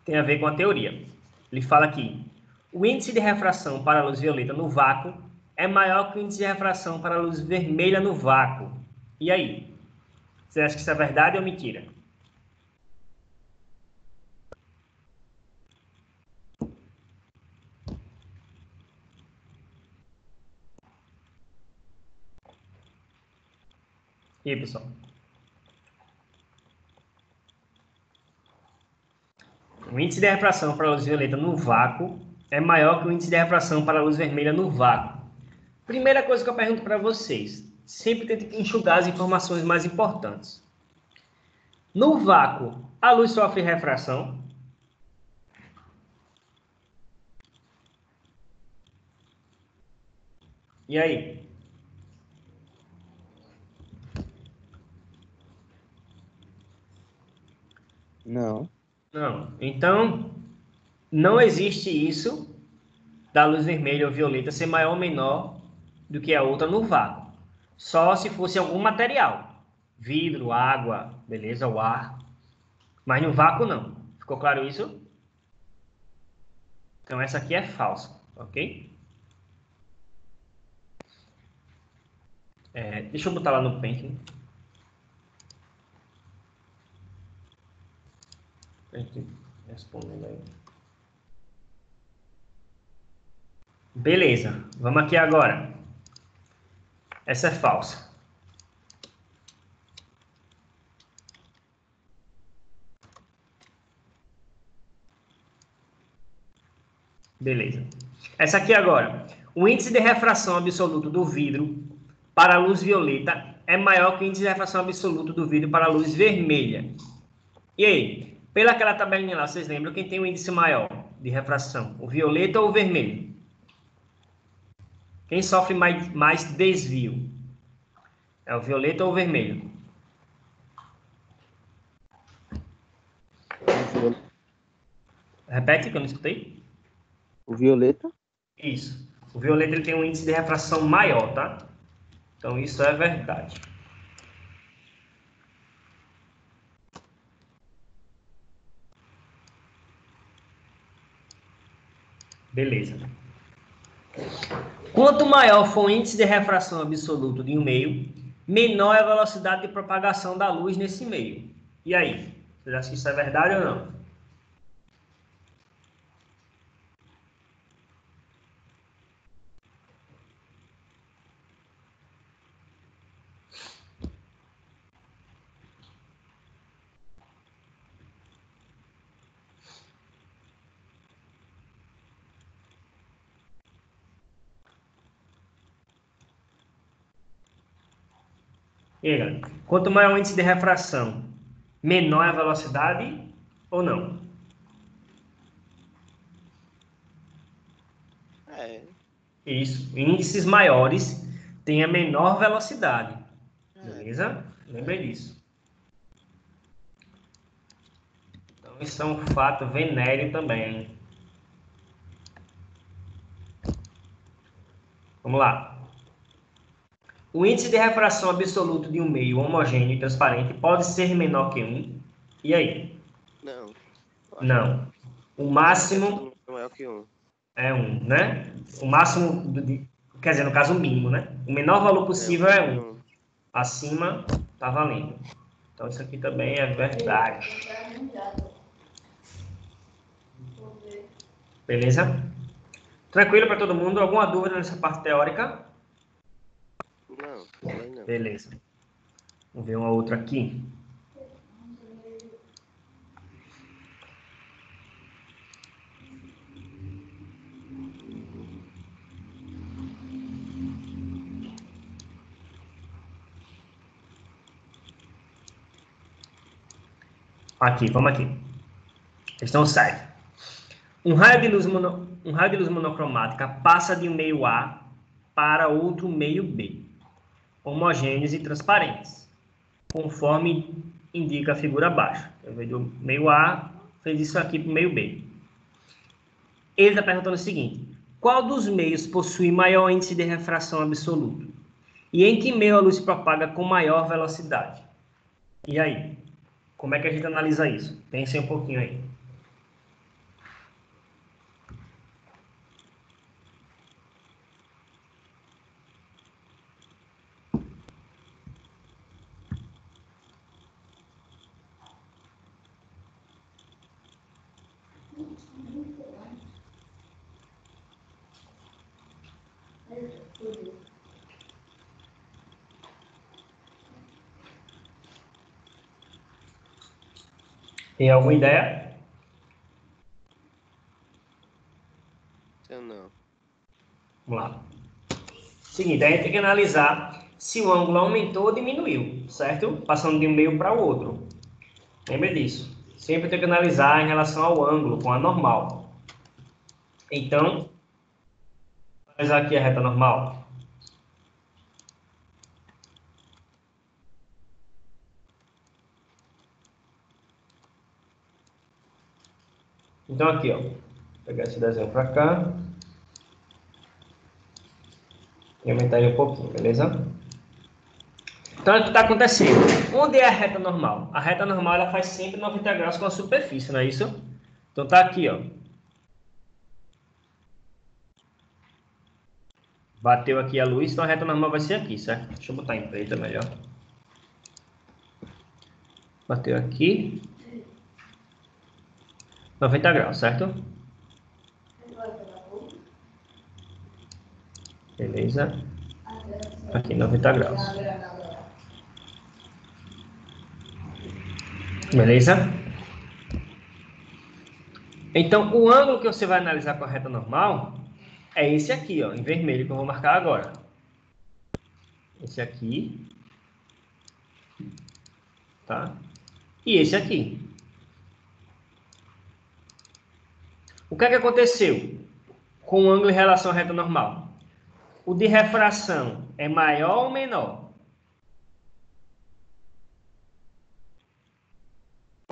Speaker 1: Tem a ver com a teoria. Ele fala aqui: o índice de refração para a luz violeta no vácuo é maior que o índice de refração para a luz vermelha no vácuo. E aí? Você acha que isso é verdade ou mentira? E aí, pessoal? O índice de refração para a luz violeta no vácuo é maior que o índice de refração para a luz vermelha no vácuo. Primeira coisa que eu pergunto para vocês, sempre tente enxugar as informações mais importantes. No vácuo, a luz sofre refração? E aí?
Speaker 2: Não.
Speaker 1: Não. Então, não existe isso da luz vermelha ou violeta ser maior ou menor do que a outra no vácuo. Só se fosse algum material. Vidro, água, beleza, o ar. Mas no vácuo não. Ficou claro isso? Então essa aqui é falsa, ok? Deixa eu botar lá no Paint. Respondendo aí. Beleza, vamos aqui agora. Essa é falsa. Beleza. Essa aqui agora. O índice de refração absoluto do vidro para a luz violeta é maior que o índice de refração absoluto do vidro para a luz vermelha. E aí? Pela aquela tabelinha lá, vocês lembram quem tem o índice maior de refração? O violeta ou o vermelho? Quem sofre mais desvio? É o violeta ou o vermelho? Repete, que eu não escutei.
Speaker 3: O violeta?
Speaker 1: Isso. O violeta ele tem um índice de refração maior, tá? Então, isso é verdade. Beleza. Quanto maior for o índice de refração absoluto de um meio, menor é a velocidade de propagação da luz nesse meio. E aí? Vocês acham que isso é verdade ou não? E aí, galera? Quanto maior o índice de refração, menor é a velocidade ou não? Isso. Índices maiores têm a menor velocidade. Beleza? Lembre disso. Então, isso é um fato venéreo também. Vamos lá. O índice de refração absoluto de um meio homogêneo e transparente pode ser menor que 1. E aí?
Speaker 2: Não.
Speaker 1: Não. O máximo
Speaker 2: É maior que 1.
Speaker 1: é 1, né? O máximo, quer dizer, no caso, o mínimo, né? O menor valor possível é 1. Acima, tá valendo. Então, isso aqui também é verdade. Beleza? Tranquilo para todo mundo? Alguma dúvida nessa parte teórica?
Speaker 2: Não, também não.
Speaker 1: Beleza. Vamos ver uma outra aqui. Aqui, vamos aqui. Questão 7. Um raio de luz monocromática passa de um meio A para outro meio B, homogêneos e transparentes, conforme indica a figura abaixo. Eu vejo do meio A, fez isso aqui para o meio B. Ele está perguntando o seguinte: qual dos meios possui maior índice de refração absoluto? E em que meio a luz se propaga com maior velocidade? E aí? Como é que a gente analisa isso? Pensem um pouquinho aí. Tem alguma ideia?
Speaker 2: Eu não.
Speaker 1: Vamos lá. Seguinte, a gente tem que analisar se o ângulo aumentou ou diminuiu, certo? Passando de um meio para o outro. Lembre disso. Sempre tem que analisar em relação ao ângulo, com a normal. Então, vou analisar aqui a reta normal. Então, aqui, ó. Vou pegar esse desenho para cá. E aumentar ele um pouquinho, beleza? Então, o que está acontecendo? Onde é a reta normal? A reta normal ela faz sempre 90 graus com a superfície, não é isso? Então, tá aqui, ó. Bateu aqui a luz, então a reta normal vai ser aqui, certo? Deixa eu botar em preto, é melhor. Bateu aqui. 90 graus, certo? Beleza. Aqui, 90 graus. Beleza? Então, o ângulo que você vai analisar com a reta normal é esse aqui, ó, em vermelho, que eu vou marcar agora. Esse aqui. Tá? E esse aqui. O que é que aconteceu com o ângulo em relação à reta normal? O de refração é maior ou menor?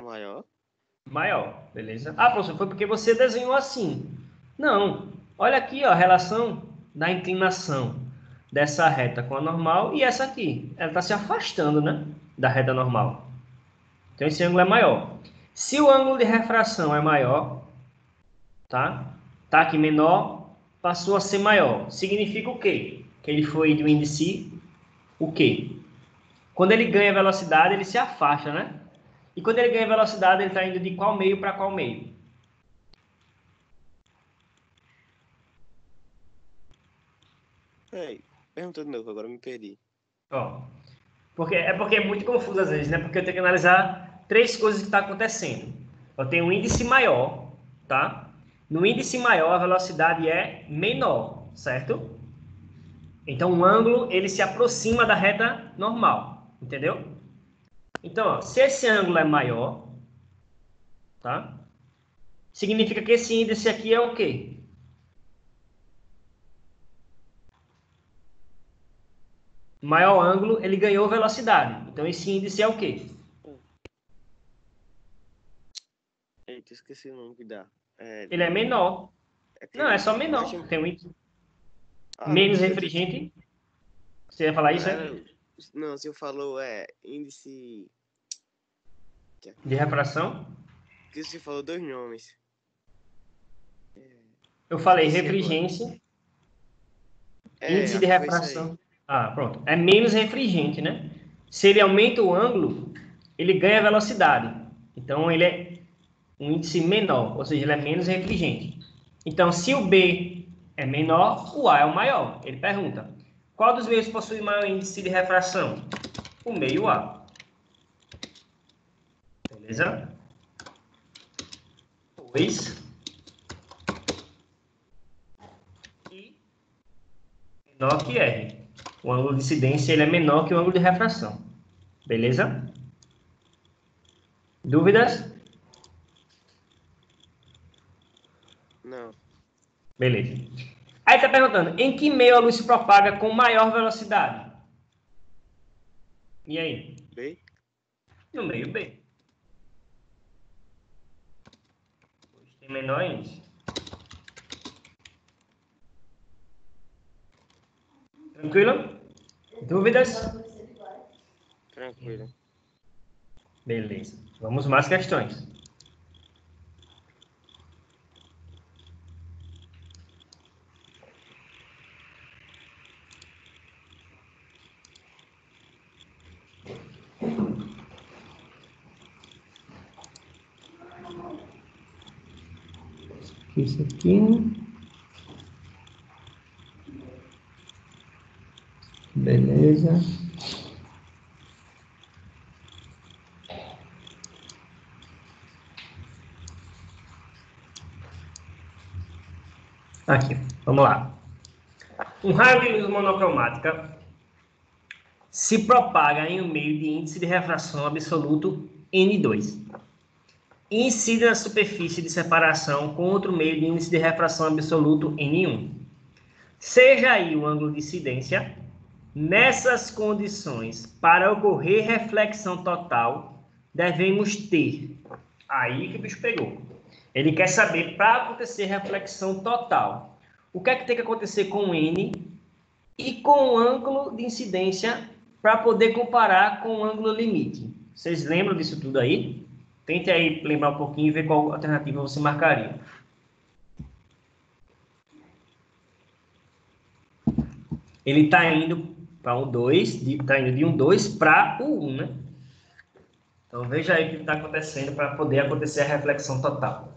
Speaker 2: Maior?
Speaker 1: Maior, beleza? Ah, professor, foi porque você desenhou assim. Não. Olha aqui, ó, a relação da inclinação dessa reta com a normal e essa aqui. Ela está se afastando, né? Da reta normal. Então esse ângulo é maior. Se o ângulo de refração é maior, tá? Tá aqui menor, passou a ser maior. Significa o quê? Que ele foi de um índice o quê? Quando ele ganha velocidade, ele se afasta, né? E quando ele ganha velocidade, ele está indo de qual meio para qual meio?
Speaker 2: Peraí, pergunta de novo, agora eu me perdi.
Speaker 1: Ó, porque é muito confuso às vezes, né? Porque eu tenho que analisar três coisas que estão acontecendo. Eu tenho um índice maior, tá? No índice maior, a velocidade é menor, certo? Então, o ângulo, ele se aproxima da reta normal, entendeu? Então, ó, se esse ângulo é maior, tá? Significa que esse índice aqui é o quê? Maior ângulo, ele ganhou velocidade. Então, esse índice é o quê?
Speaker 2: Eita, esqueci o nome que dá. É,
Speaker 1: Ele é menor. Não, é
Speaker 2: aquele
Speaker 1: só
Speaker 2: baixo.
Speaker 1: menor. Tem um índice
Speaker 2: Ah,
Speaker 1: menos refringente. Você ia falar isso, é?
Speaker 2: não, você falou índice.
Speaker 1: De refração.
Speaker 2: Que você falou dois nomes.
Speaker 1: Eu falei
Speaker 2: Esqueci agora.
Speaker 1: refringência, índice de
Speaker 2: Acho que foi isso aí.
Speaker 1: refração. Ah, pronto. É menos refringente, né? Se ele aumenta o ângulo, ele ganha velocidade. Então, ele é um índice menor, ou seja, ele é menos refringente. Então, se o B é menor, o A é o maior. Ele pergunta, qual dos meios possui maior índice de refração? O meio A. Beleza? 2. E menor que R. O ângulo de incidência ele é menor que o ângulo de refração. Beleza? Dúvidas?
Speaker 2: Não.
Speaker 1: Beleza. Aí está perguntando, em que meio a luz se propaga com maior velocidade? E aí?
Speaker 2: B?
Speaker 1: No meio B. Pois tem menor índice. Tranquilo? Dúvidas?
Speaker 2: Tranquilo.
Speaker 1: Beleza. Vamos mais questões. Isso aqui. Beleza. Aqui, vamos lá. Um raio de luz monocromática se propaga em um meio de índice de refração absoluto N2 e incide na superfície de separação com outro meio de índice de refração absoluto N1. Seja aí o ângulo de incidência. Nessas condições, para ocorrer reflexão total, devemos ter. Aí que o bicho pegou. Ele quer saber, para acontecer reflexão total, o que é que tem que acontecer com o N e com o ângulo de incidência para poder comparar com o ângulo limite. Vocês lembram disso tudo aí? Tente aí lembrar um pouquinho e ver qual alternativa você marcaria. Ele está indo para um 2, está indo de um 2 para o 1, né? Então veja aí o que está acontecendo para poder acontecer a reflexão total.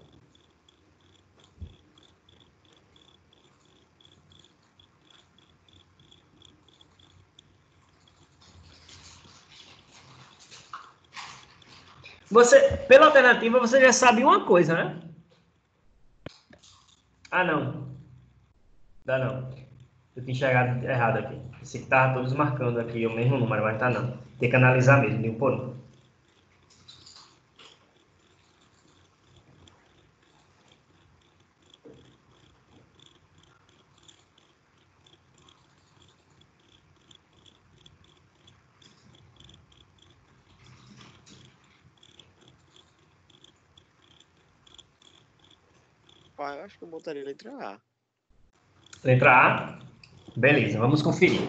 Speaker 1: Você, pela alternativa, você já sabe uma coisa, né? Ah, não. Dá não. Eu tinha enxergado errado aqui. Esse que estava todos marcando aqui o mesmo número, mas tá não. Tem que analisar mesmo, de um por um.
Speaker 2: Rapaz, eu acho que eu botaria letra A.
Speaker 1: Letra A. Beleza, vamos conferir.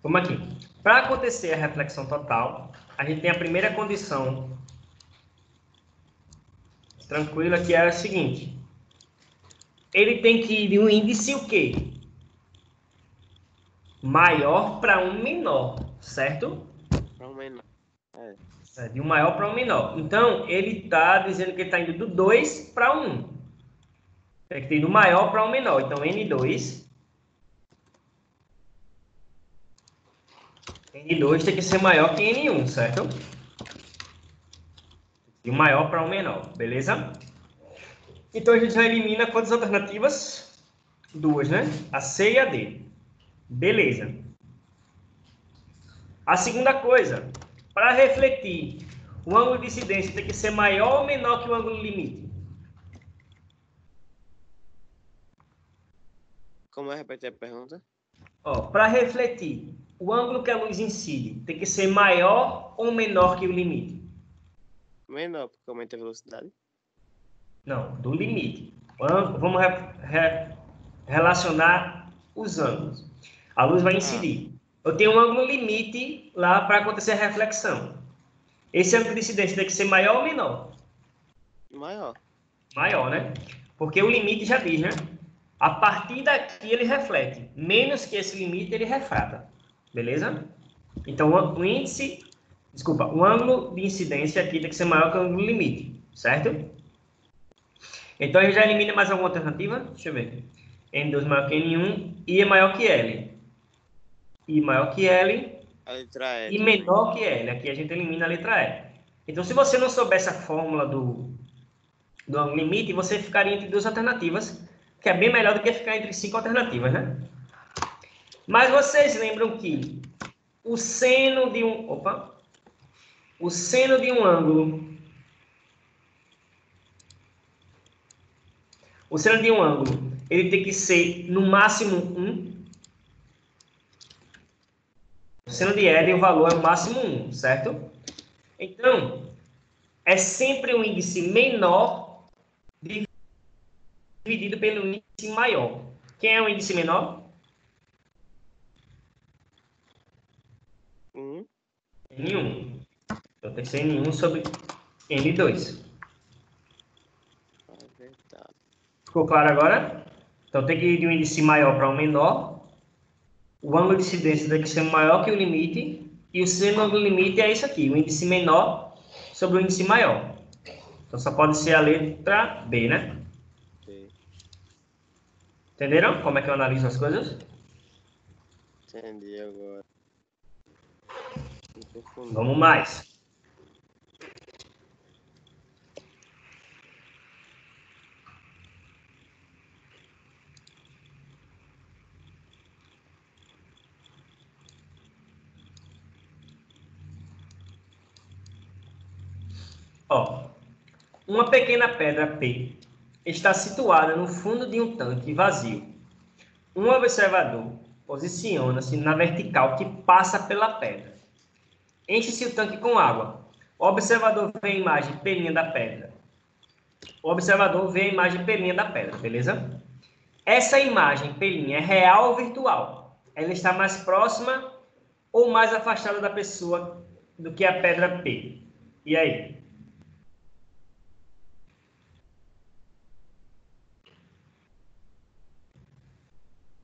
Speaker 1: Vamos aqui. Para acontecer a reflexão total, a gente tem a primeira condição tranquila, que é a seguinte. Ele tem que ir de um índice o quê? Maior para um menor, certo?
Speaker 2: Pra um menor.
Speaker 1: De um maior para um menor. Então, ele está dizendo que ele está indo do 2 para 1. Tem que ir do maior para um menor. Então, N2. N2 tem que ser maior que N1, certo? De um maior para um menor, beleza? Então, a gente já elimina quantas alternativas? Duas, né? A C e a D. Beleza. A segunda coisa, para refletir, o ângulo de incidência tem que ser maior ou menor que o ângulo limite?
Speaker 2: Como é repetir a pergunta?
Speaker 1: Para refletir, o ângulo que a luz incide tem que ser maior ou menor que o limite?
Speaker 2: Menor, porque aumenta a velocidade.
Speaker 1: Não, do limite. Vamos relacionar os ângulos. A luz vai incidir. Eu tenho um ângulo limite lá para acontecer a reflexão. Esse ângulo de incidência tem que ser maior ou menor?
Speaker 2: Maior.
Speaker 1: Maior, né? Porque o limite já diz, né? A partir daqui ele reflete. Menos que esse limite ele refrata. Beleza? Então o índice, desculpa, o ângulo de incidência aqui tem que ser maior que o ângulo limite, certo? Então a gente já elimina mais alguma alternativa? Deixa eu ver. N2 maior que N1, I é maior que L. I maior que L,
Speaker 2: A letra E
Speaker 1: I
Speaker 2: também.
Speaker 1: menor que L. Aqui a gente elimina a letra E. Então se você não soubesse a fórmula do ângulo limite, você ficaria entre duas alternativas, que é bem melhor do que ficar entre 5 alternativas, né? Mas vocês lembram que o seno de um... Opa! O seno de um ângulo... O seno de um ângulo, ele tem que ser no máximo 1. O seno de L, o valor é o máximo 1, certo? Então, é sempre um índice menor dividido pelo índice maior. Quem é o índice menor? N1. Então, tem que ser N1 sobre N2. Ficou claro agora? Então, tem que ir de um índice maior para um menor. O ângulo de incidência tem que ser maior que o limite. E o seno do limite é isso aqui, o índice menor sobre o índice maior. Então, só pode ser a letra B, né?
Speaker 2: Sim.
Speaker 1: Entenderam como é que eu analiso as coisas?
Speaker 2: Entendi agora.
Speaker 1: Vamos mais. Ó, uma pequena pedra P está situada no fundo de um tanque vazio. Um observador posiciona-se na vertical que passa pela pedra. Enche-se o tanque com água. O observador vê a imagem pelinha da pedra. O observador vê a imagem pelinha da pedra, beleza? Essa imagem pelinha é real ou virtual? Ela está mais próxima ou mais afastada da pessoa do que a pedra P? E aí?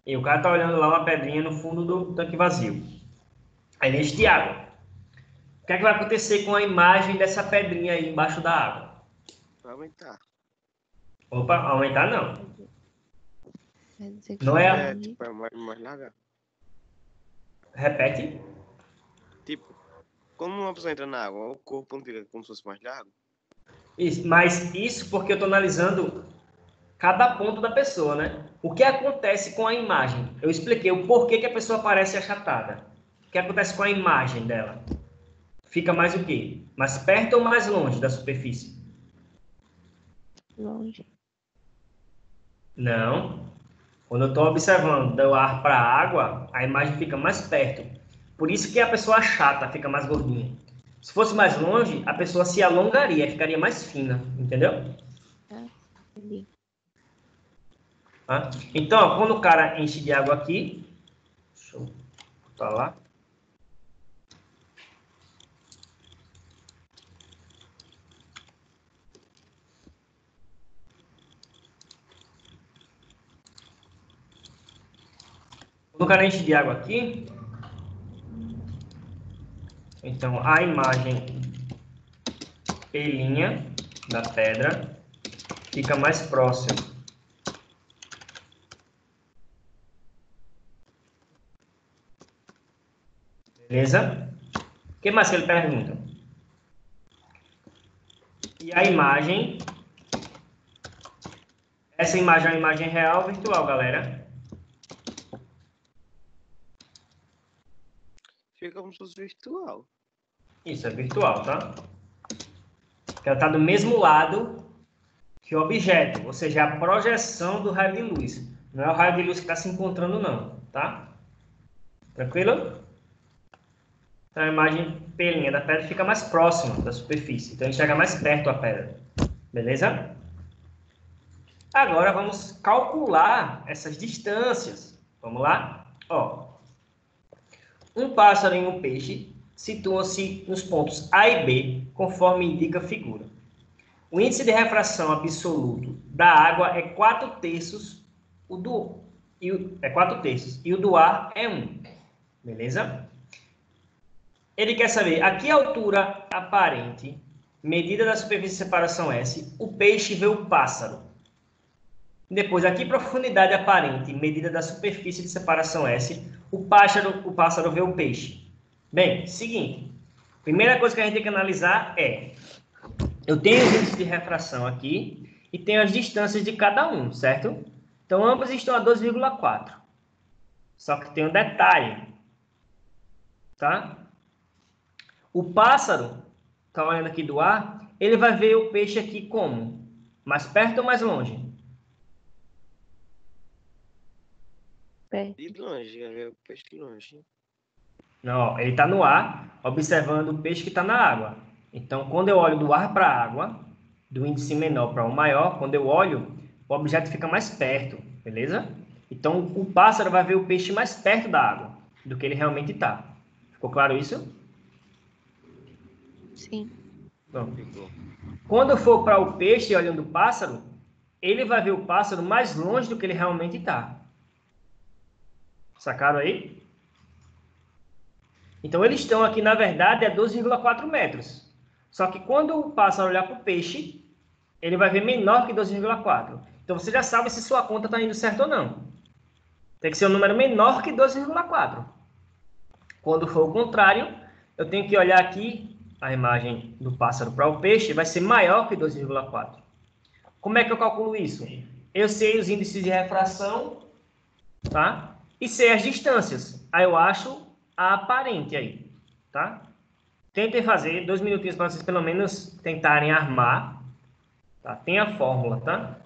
Speaker 1: E o cara tá olhando lá uma pedrinha no fundo do tanque vazio. Aí enche de água. O que é que vai acontecer com a imagem dessa pedrinha aí embaixo da água?
Speaker 2: Vai aumentar.
Speaker 1: Opa, aumentar não.
Speaker 4: Quer dizer que
Speaker 1: Não é a...
Speaker 2: É, tipo, é mais larga.
Speaker 1: Repete.
Speaker 2: Tipo, quando uma pessoa entra na água, o corpo não fica como se fosse mais largo?
Speaker 1: Mas isso porque eu estou analisando cada ponto da pessoa, né? O que acontece com a imagem? Eu expliquei o porquê que a pessoa parece achatada. O que acontece com a imagem dela? Fica mais o quê? Mais perto ou mais longe da superfície?
Speaker 4: Longe.
Speaker 1: Não. Quando eu estou observando do ar para a água, a imagem fica mais perto. Por isso que a pessoa achata, fica mais gordinha. Se fosse mais longe, a pessoa se alongaria, ficaria mais fina, entendeu?
Speaker 4: Ah, entendi.
Speaker 1: Tá? Então, ó, quando o cara enche de água aqui, deixa eu botar lá. Quando o cara enche de água aqui, então a imagem pelinha da pedra fica mais próxima. Beleza? O que mais que ele pergunta? E a imagem, essa imagem é uma imagem real ou virtual, galera?
Speaker 2: Fica como se fosse virtual.
Speaker 1: Isso, é virtual, tá? Porque ela está do mesmo lado que o objeto, ou seja, a projeção do raio de luz. Não é o raio de luz que está se encontrando, não, tá? Tranquilo? Então, a imagem pelinha da pedra fica mais próxima da superfície. Então, a gente chega mais perto da pedra. Beleza? Agora, vamos calcular essas distâncias. Vamos lá? Ó, um pássaro e um peixe situam-se nos pontos A e B, conforme indica a figura. O índice de refração absoluto da água é 4/3, é 4/3, e o do ar é 1. Beleza? Ele quer saber a que altura aparente, medida da superfície de separação S, o peixe vê o pássaro. Depois, a que profundidade aparente, medida da superfície de separação S, o pássaro vê o peixe. Bem, seguinte. Primeira coisa que a gente tem que analisar é, eu tenho os índices de refração aqui e tenho as distâncias de cada um, certo? Então, ambos estão a 2,4. Só que tem um detalhe, tá? O pássaro, tá olhando aqui do ar, ele vai ver o peixe aqui como? Mais perto ou mais longe?
Speaker 4: Perto.
Speaker 2: De longe, quer ver o peixe de longe.
Speaker 1: Não, ó, ele está no ar, observando o peixe que está na água. Então, quando eu olho do ar para a água, do índice menor para o maior, quando eu olho, o objeto fica mais perto, beleza? Então, o pássaro vai ver o peixe mais perto da água do que ele realmente está. Ficou claro isso?
Speaker 4: Sim.
Speaker 1: Bom,
Speaker 2: Ficou.
Speaker 1: quando for para o peixe olhando o pássaro, ele vai ver o pássaro mais longe do que ele realmente está. Sacaram aí? Então, eles estão aqui, na verdade, a 2,4 metros. Só que quando o pássaro olhar para o peixe, ele vai ver menor que 2,4. Então, você já sabe se sua conta está indo certo ou não. Tem que ser um número menor que 2,4. Quando for o contrário, eu tenho que olhar aqui a imagem do pássaro para o peixe, vai ser maior que 2,4. Como é que eu calculo isso? Eu sei os índices de refração, tá? E sei as distâncias. Aí eu acho a aparente aí, tá? Tentem fazer 2 minutinhos para vocês pelo menos tentarem armar, tá? Tem a fórmula, tá?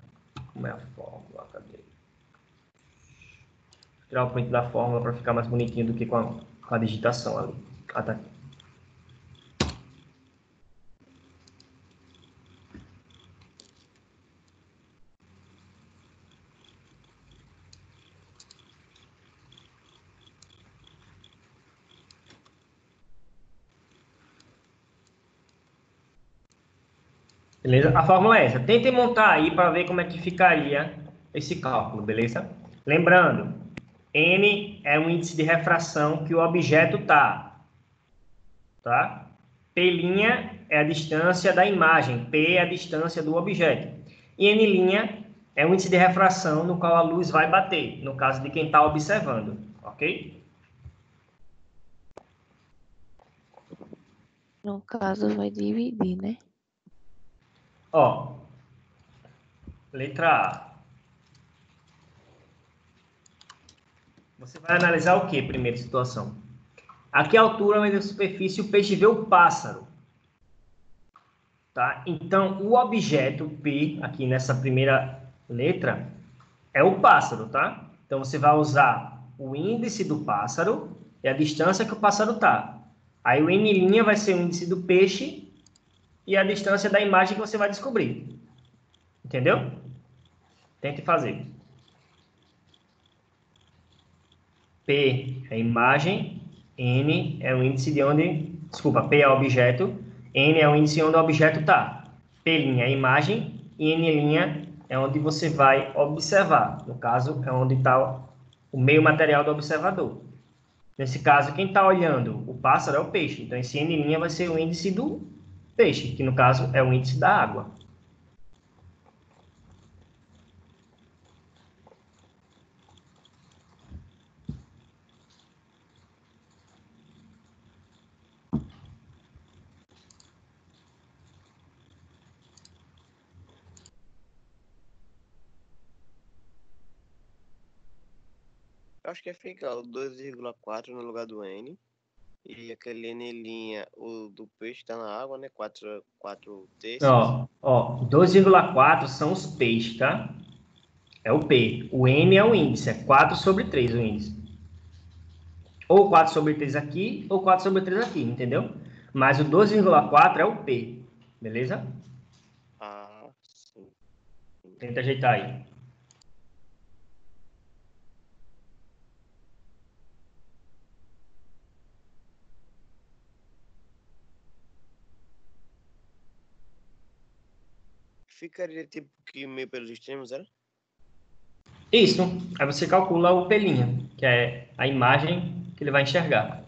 Speaker 1: Como é a fórmula? Cadê? Vou tirar o print da fórmula para ficar mais bonitinho do que com a digitação ali. Ah, tá aqui. Beleza? A fórmula é essa. Tentem montar aí para ver como é que ficaria esse cálculo, beleza? Lembrando, N é o índice de refração que o objeto está, tá? P' é a distância da imagem, P é a distância do objeto. E N' é o índice de refração no qual a luz vai bater, no caso de quem está observando, ok?
Speaker 4: No caso, vai dividir, né?
Speaker 1: Ó, letra A. Você vai analisar o que, primeira situação? A que altura da superfície o peixe vê o pássaro? Tá? Então, o objeto P, aqui nessa primeira letra, é o pássaro, tá? Então, você vai usar o índice do pássaro e a distância que o pássaro está. Aí, o N' vai ser o índice do peixe e a distância da imagem que você vai descobrir. Entendeu? Tente fazer. P é a imagem, N é o índice de onde... Desculpa, P é o objeto, N é o índice onde o objeto está. P' é a imagem e N' é onde você vai observar. No caso, é onde está o meio material do observador. Nesse caso, quem está olhando o pássaro é o peixe. Então, esse N' vai ser o índice do peixe, que no caso é o índice da água.
Speaker 2: Eu acho que fica o 2,4 no lugar do N. E aquele N', o do peixe tá na água, né? 4 terços.
Speaker 1: Ó, 2,4 são os peixes, tá? É o P. O N é o índice, é 4/3 o índice. Ou 4/3 aqui, ou 4/3 aqui, entendeu? Mas o 2,4 é o P, beleza?
Speaker 2: Ah, sim.
Speaker 1: Tenta ajeitar aí.
Speaker 2: Ficaria tipo que meio pelos extremos, era?
Speaker 1: Isso. Aí você calcula o P', que é a imagem que ele vai enxergar.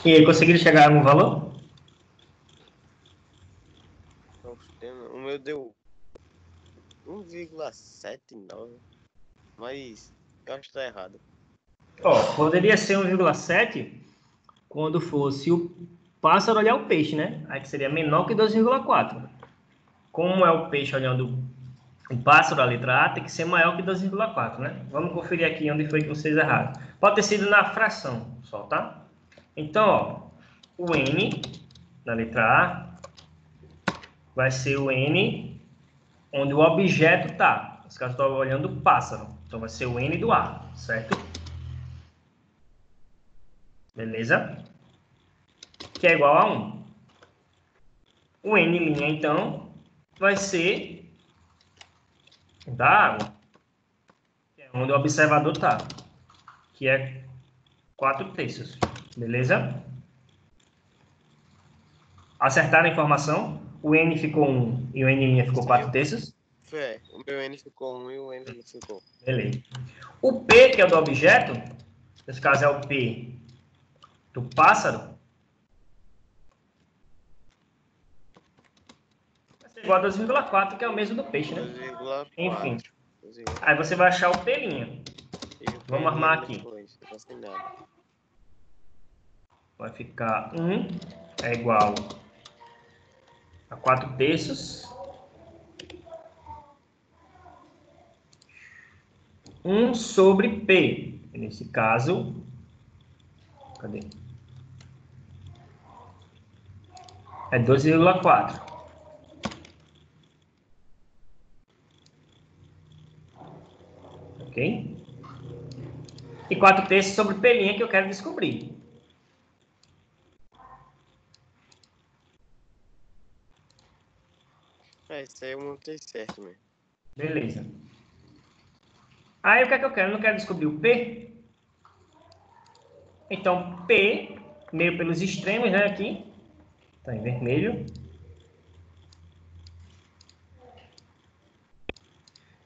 Speaker 1: E aí, conseguiram chegar a algum valor?
Speaker 2: O meu deu 1,79. Mas eu acho que tá errado.
Speaker 1: Ó, poderia ser 1,7 quando fosse o pássaro olhar o peixe, né? Aí que seria menor que 2,4. Como é o peixe olhando o pássaro, a letra A, tem que ser maior que 2,4, né? Vamos conferir aqui onde foi que vocês erraram. Pode ter sido na fração só, tá? Então, ó, o N na letra A vai ser o N onde o objeto está. Nesse caso, eu estou olhando o pássaro. Então, vai ser o N do A, certo? Beleza? Que é igual a 1. O N', então, vai ser da água, que é onde o observador está, que é 4/3. Beleza? Acertaram a informação? O N ficou 1 e o N' ficou 4/3.
Speaker 2: O meu N ficou 1 e o N ficou.
Speaker 1: Beleza. O P, que é o do objeto, nesse caso é o P do pássaro vai ser igual a 2,4, que é o mesmo do peixe, né?
Speaker 2: 2,4.
Speaker 1: Enfim. Aí você vai achar o P'. Vamos armar aqui.
Speaker 2: Depois, não tem nada.
Speaker 1: Vai ficar 1 é igual a 4/3. 1 sobre P. Nesse caso, cadê? É 2,4. Ok? E 4/3 sobre P' que eu quero descobrir.
Speaker 2: Isso aí eu montei certo mesmo.
Speaker 1: Beleza. Aí o que é que eu quero? Eu não quero descobrir o P. Então, P, meio pelos extremos, né? Aqui. Está em vermelho.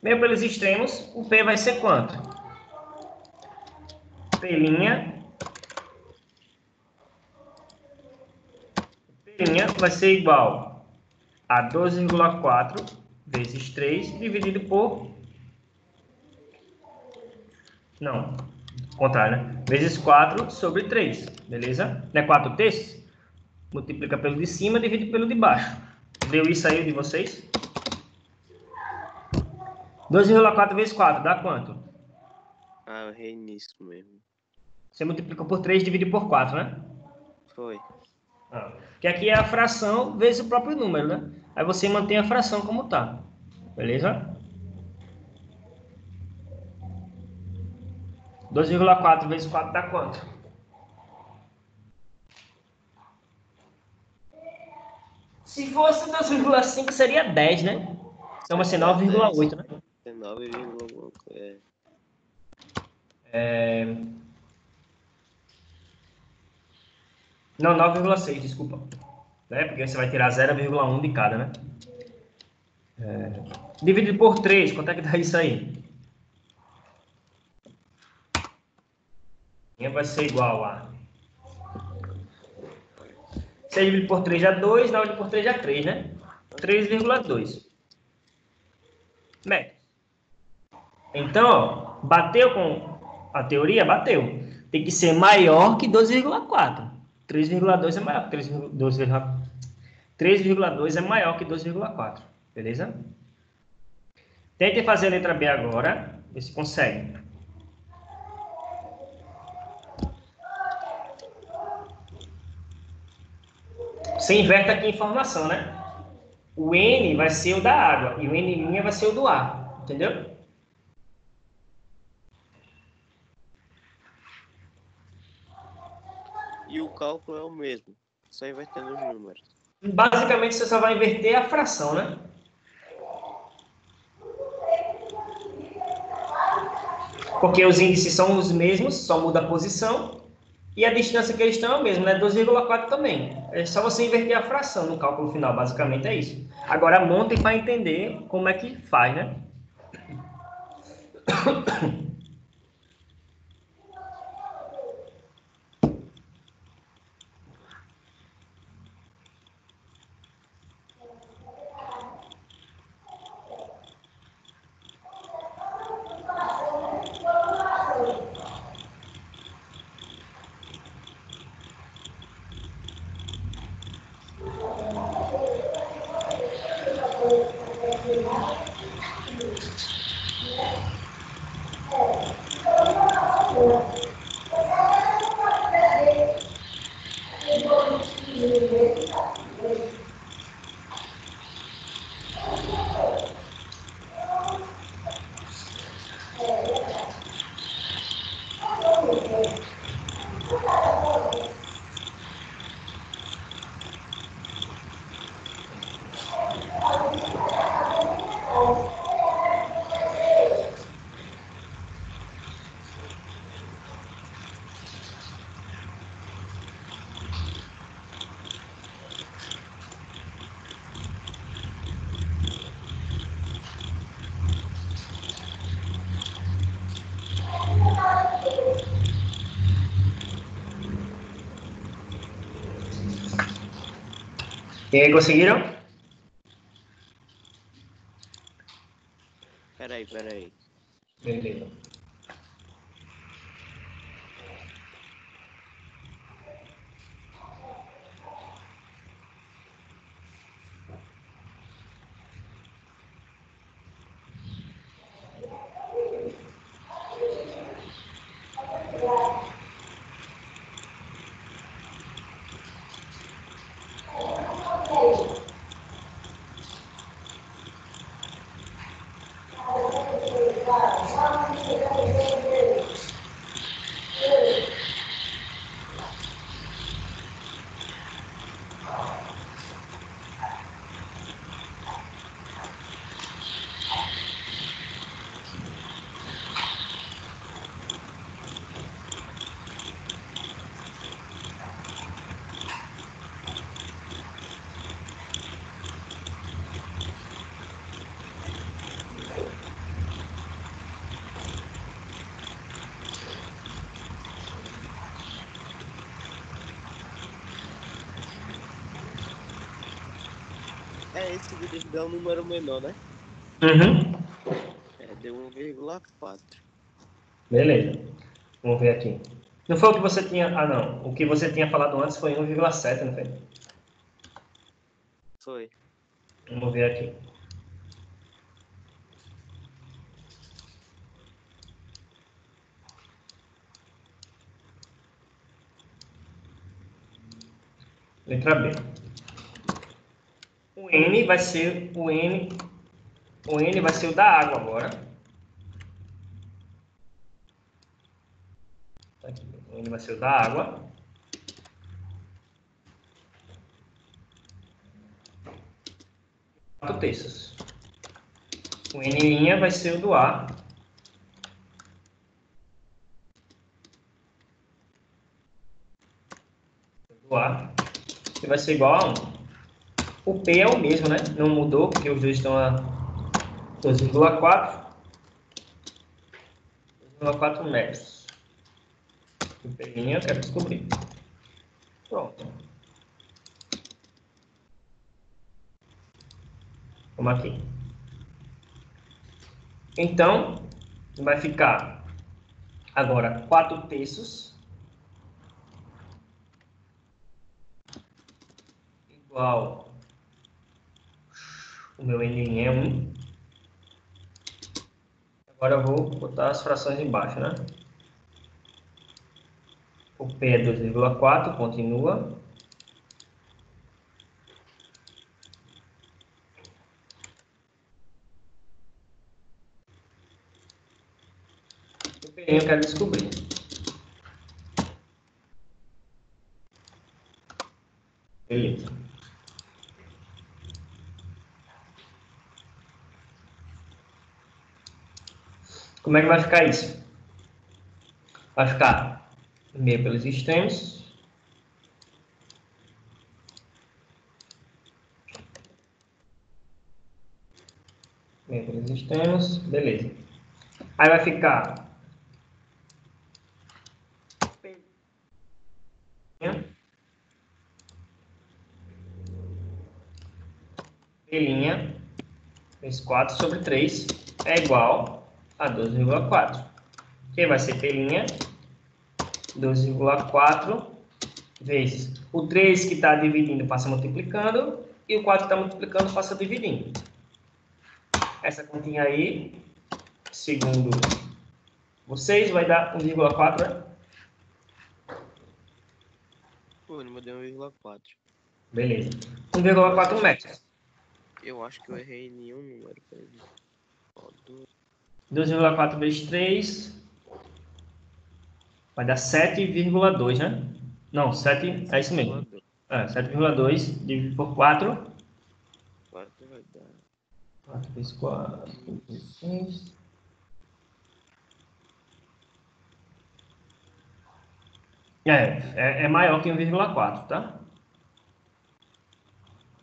Speaker 1: Meio pelos extremos, o P vai ser quanto? P'. P' vai ser igual a 12,4 vezes 3 dividido por... Não, contrário, né? Vezes 4 sobre 3, beleza? Não é 4/3? Multiplica pelo de cima, divide pelo de baixo. Deu isso aí de vocês? 2,4 vezes 4 dá quanto?
Speaker 2: Ah, eu errei nisso mesmo.
Speaker 1: Você multiplica por 3 e divide por 4, né?
Speaker 2: Foi.
Speaker 1: Que aqui é a fração vezes o próprio número, né? Aí você mantém a fração como tá. Beleza? 2,4 vezes 4 dá quanto? Se fosse 2,5 seria 10, né? Então vai ser 9,8, né?
Speaker 2: É 9,1.
Speaker 1: Não, 9,6, desculpa. Né? Porque você vai tirar 0,1 de cada, né? Dividido por 3, quanto é que dá isso aí? Vai ser igual a... 6 dividido por 3 dá 2, 9 dividido por 3 dá 3, né? 3,2 metros. Então, ó, bateu com a teoria? Bateu. Tem que ser maior que 2,4. 3,2 é maior que 3,2 é maior que 2,4. Beleza? Tente fazer a letra B agora. Ver se consegue. Você inverte aqui a informação, né? O N vai ser o da água e o N' vai ser o do ar. Entendeu?
Speaker 2: E o cálculo é o mesmo. Só invertendo os números.
Speaker 1: Basicamente, você só vai inverter a fração, né? Porque os índices são os mesmos, só muda a posição. E a distância que eles estão é a mesma, né? 2,4 também. É só você inverter a fração no cálculo final, basicamente é isso. Agora, montem para entender como é que faz, né? E aí, conseguiram?
Speaker 2: Peraí.
Speaker 1: Beleza.
Speaker 2: Esse vídeo deu um número menor, né?
Speaker 1: Uhum.
Speaker 2: Deu 1,4.
Speaker 1: Beleza. Vamos ver aqui. Não foi o que você tinha... Ah, não. O que você tinha falado antes foi 1,7, não foi?
Speaker 2: Foi.
Speaker 1: Vamos ver aqui. Letra B. O N vai ser o N. O N vai ser o da água agora. Aqui. O N vai ser o da água. Quatro terços. O N' vai ser o do A. Do A. Que vai ser igual a 1. O P é o mesmo, né? Não mudou, porque os dois estão a 2,4. 2,4 metros. O P' eu quero descobrir. Pronto. Vamos aqui. Então, vai ficar agora 4 terços igual o meu N é 1. Agora eu vou botar as frações embaixo, né? O P é 2,4, continua. O P eu quero descobrir. Beleza. Como é que vai ficar isso? Vai ficar meio pelos extremos. Meio pelos extremos. Beleza. Aí vai ficar P', vezes 4 sobre 3 é igual a 2,4. Que vai ser P', 2,4 vezes o 3 que está dividindo passa multiplicando e o 4 que está multiplicando passa dividindo. Essa continha aí, segundo vocês, vai dar 1,4, né?
Speaker 2: Pô, ele deu 1,4.
Speaker 1: Beleza. 1,4 metros.
Speaker 2: Eu acho que eu errei em nenhum número. Peraí.
Speaker 1: 2,4 vezes 3 vai dar 7,2, né? Não, 7, é isso mesmo. 7,2 dividido por 4.
Speaker 2: 4 vai dar.
Speaker 1: 4 vezes 4, 16. É maior que 1,4, tá?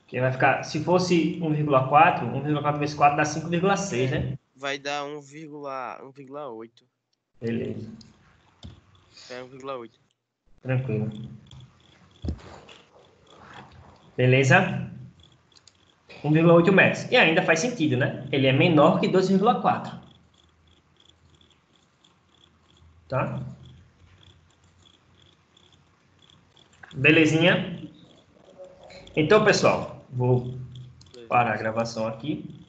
Speaker 1: Que vai ficar, se fosse 1,4, 1,4 vezes 4 dá 5,6, né?
Speaker 2: Vai dar 1,8.
Speaker 1: Beleza.
Speaker 2: É 1,8.
Speaker 1: Tranquilo. Beleza? 1,8 metros. E ainda faz sentido, né? Ele é menor que 2,4. Tá? Belezinha? Então, pessoal, vou parar a gravação aqui.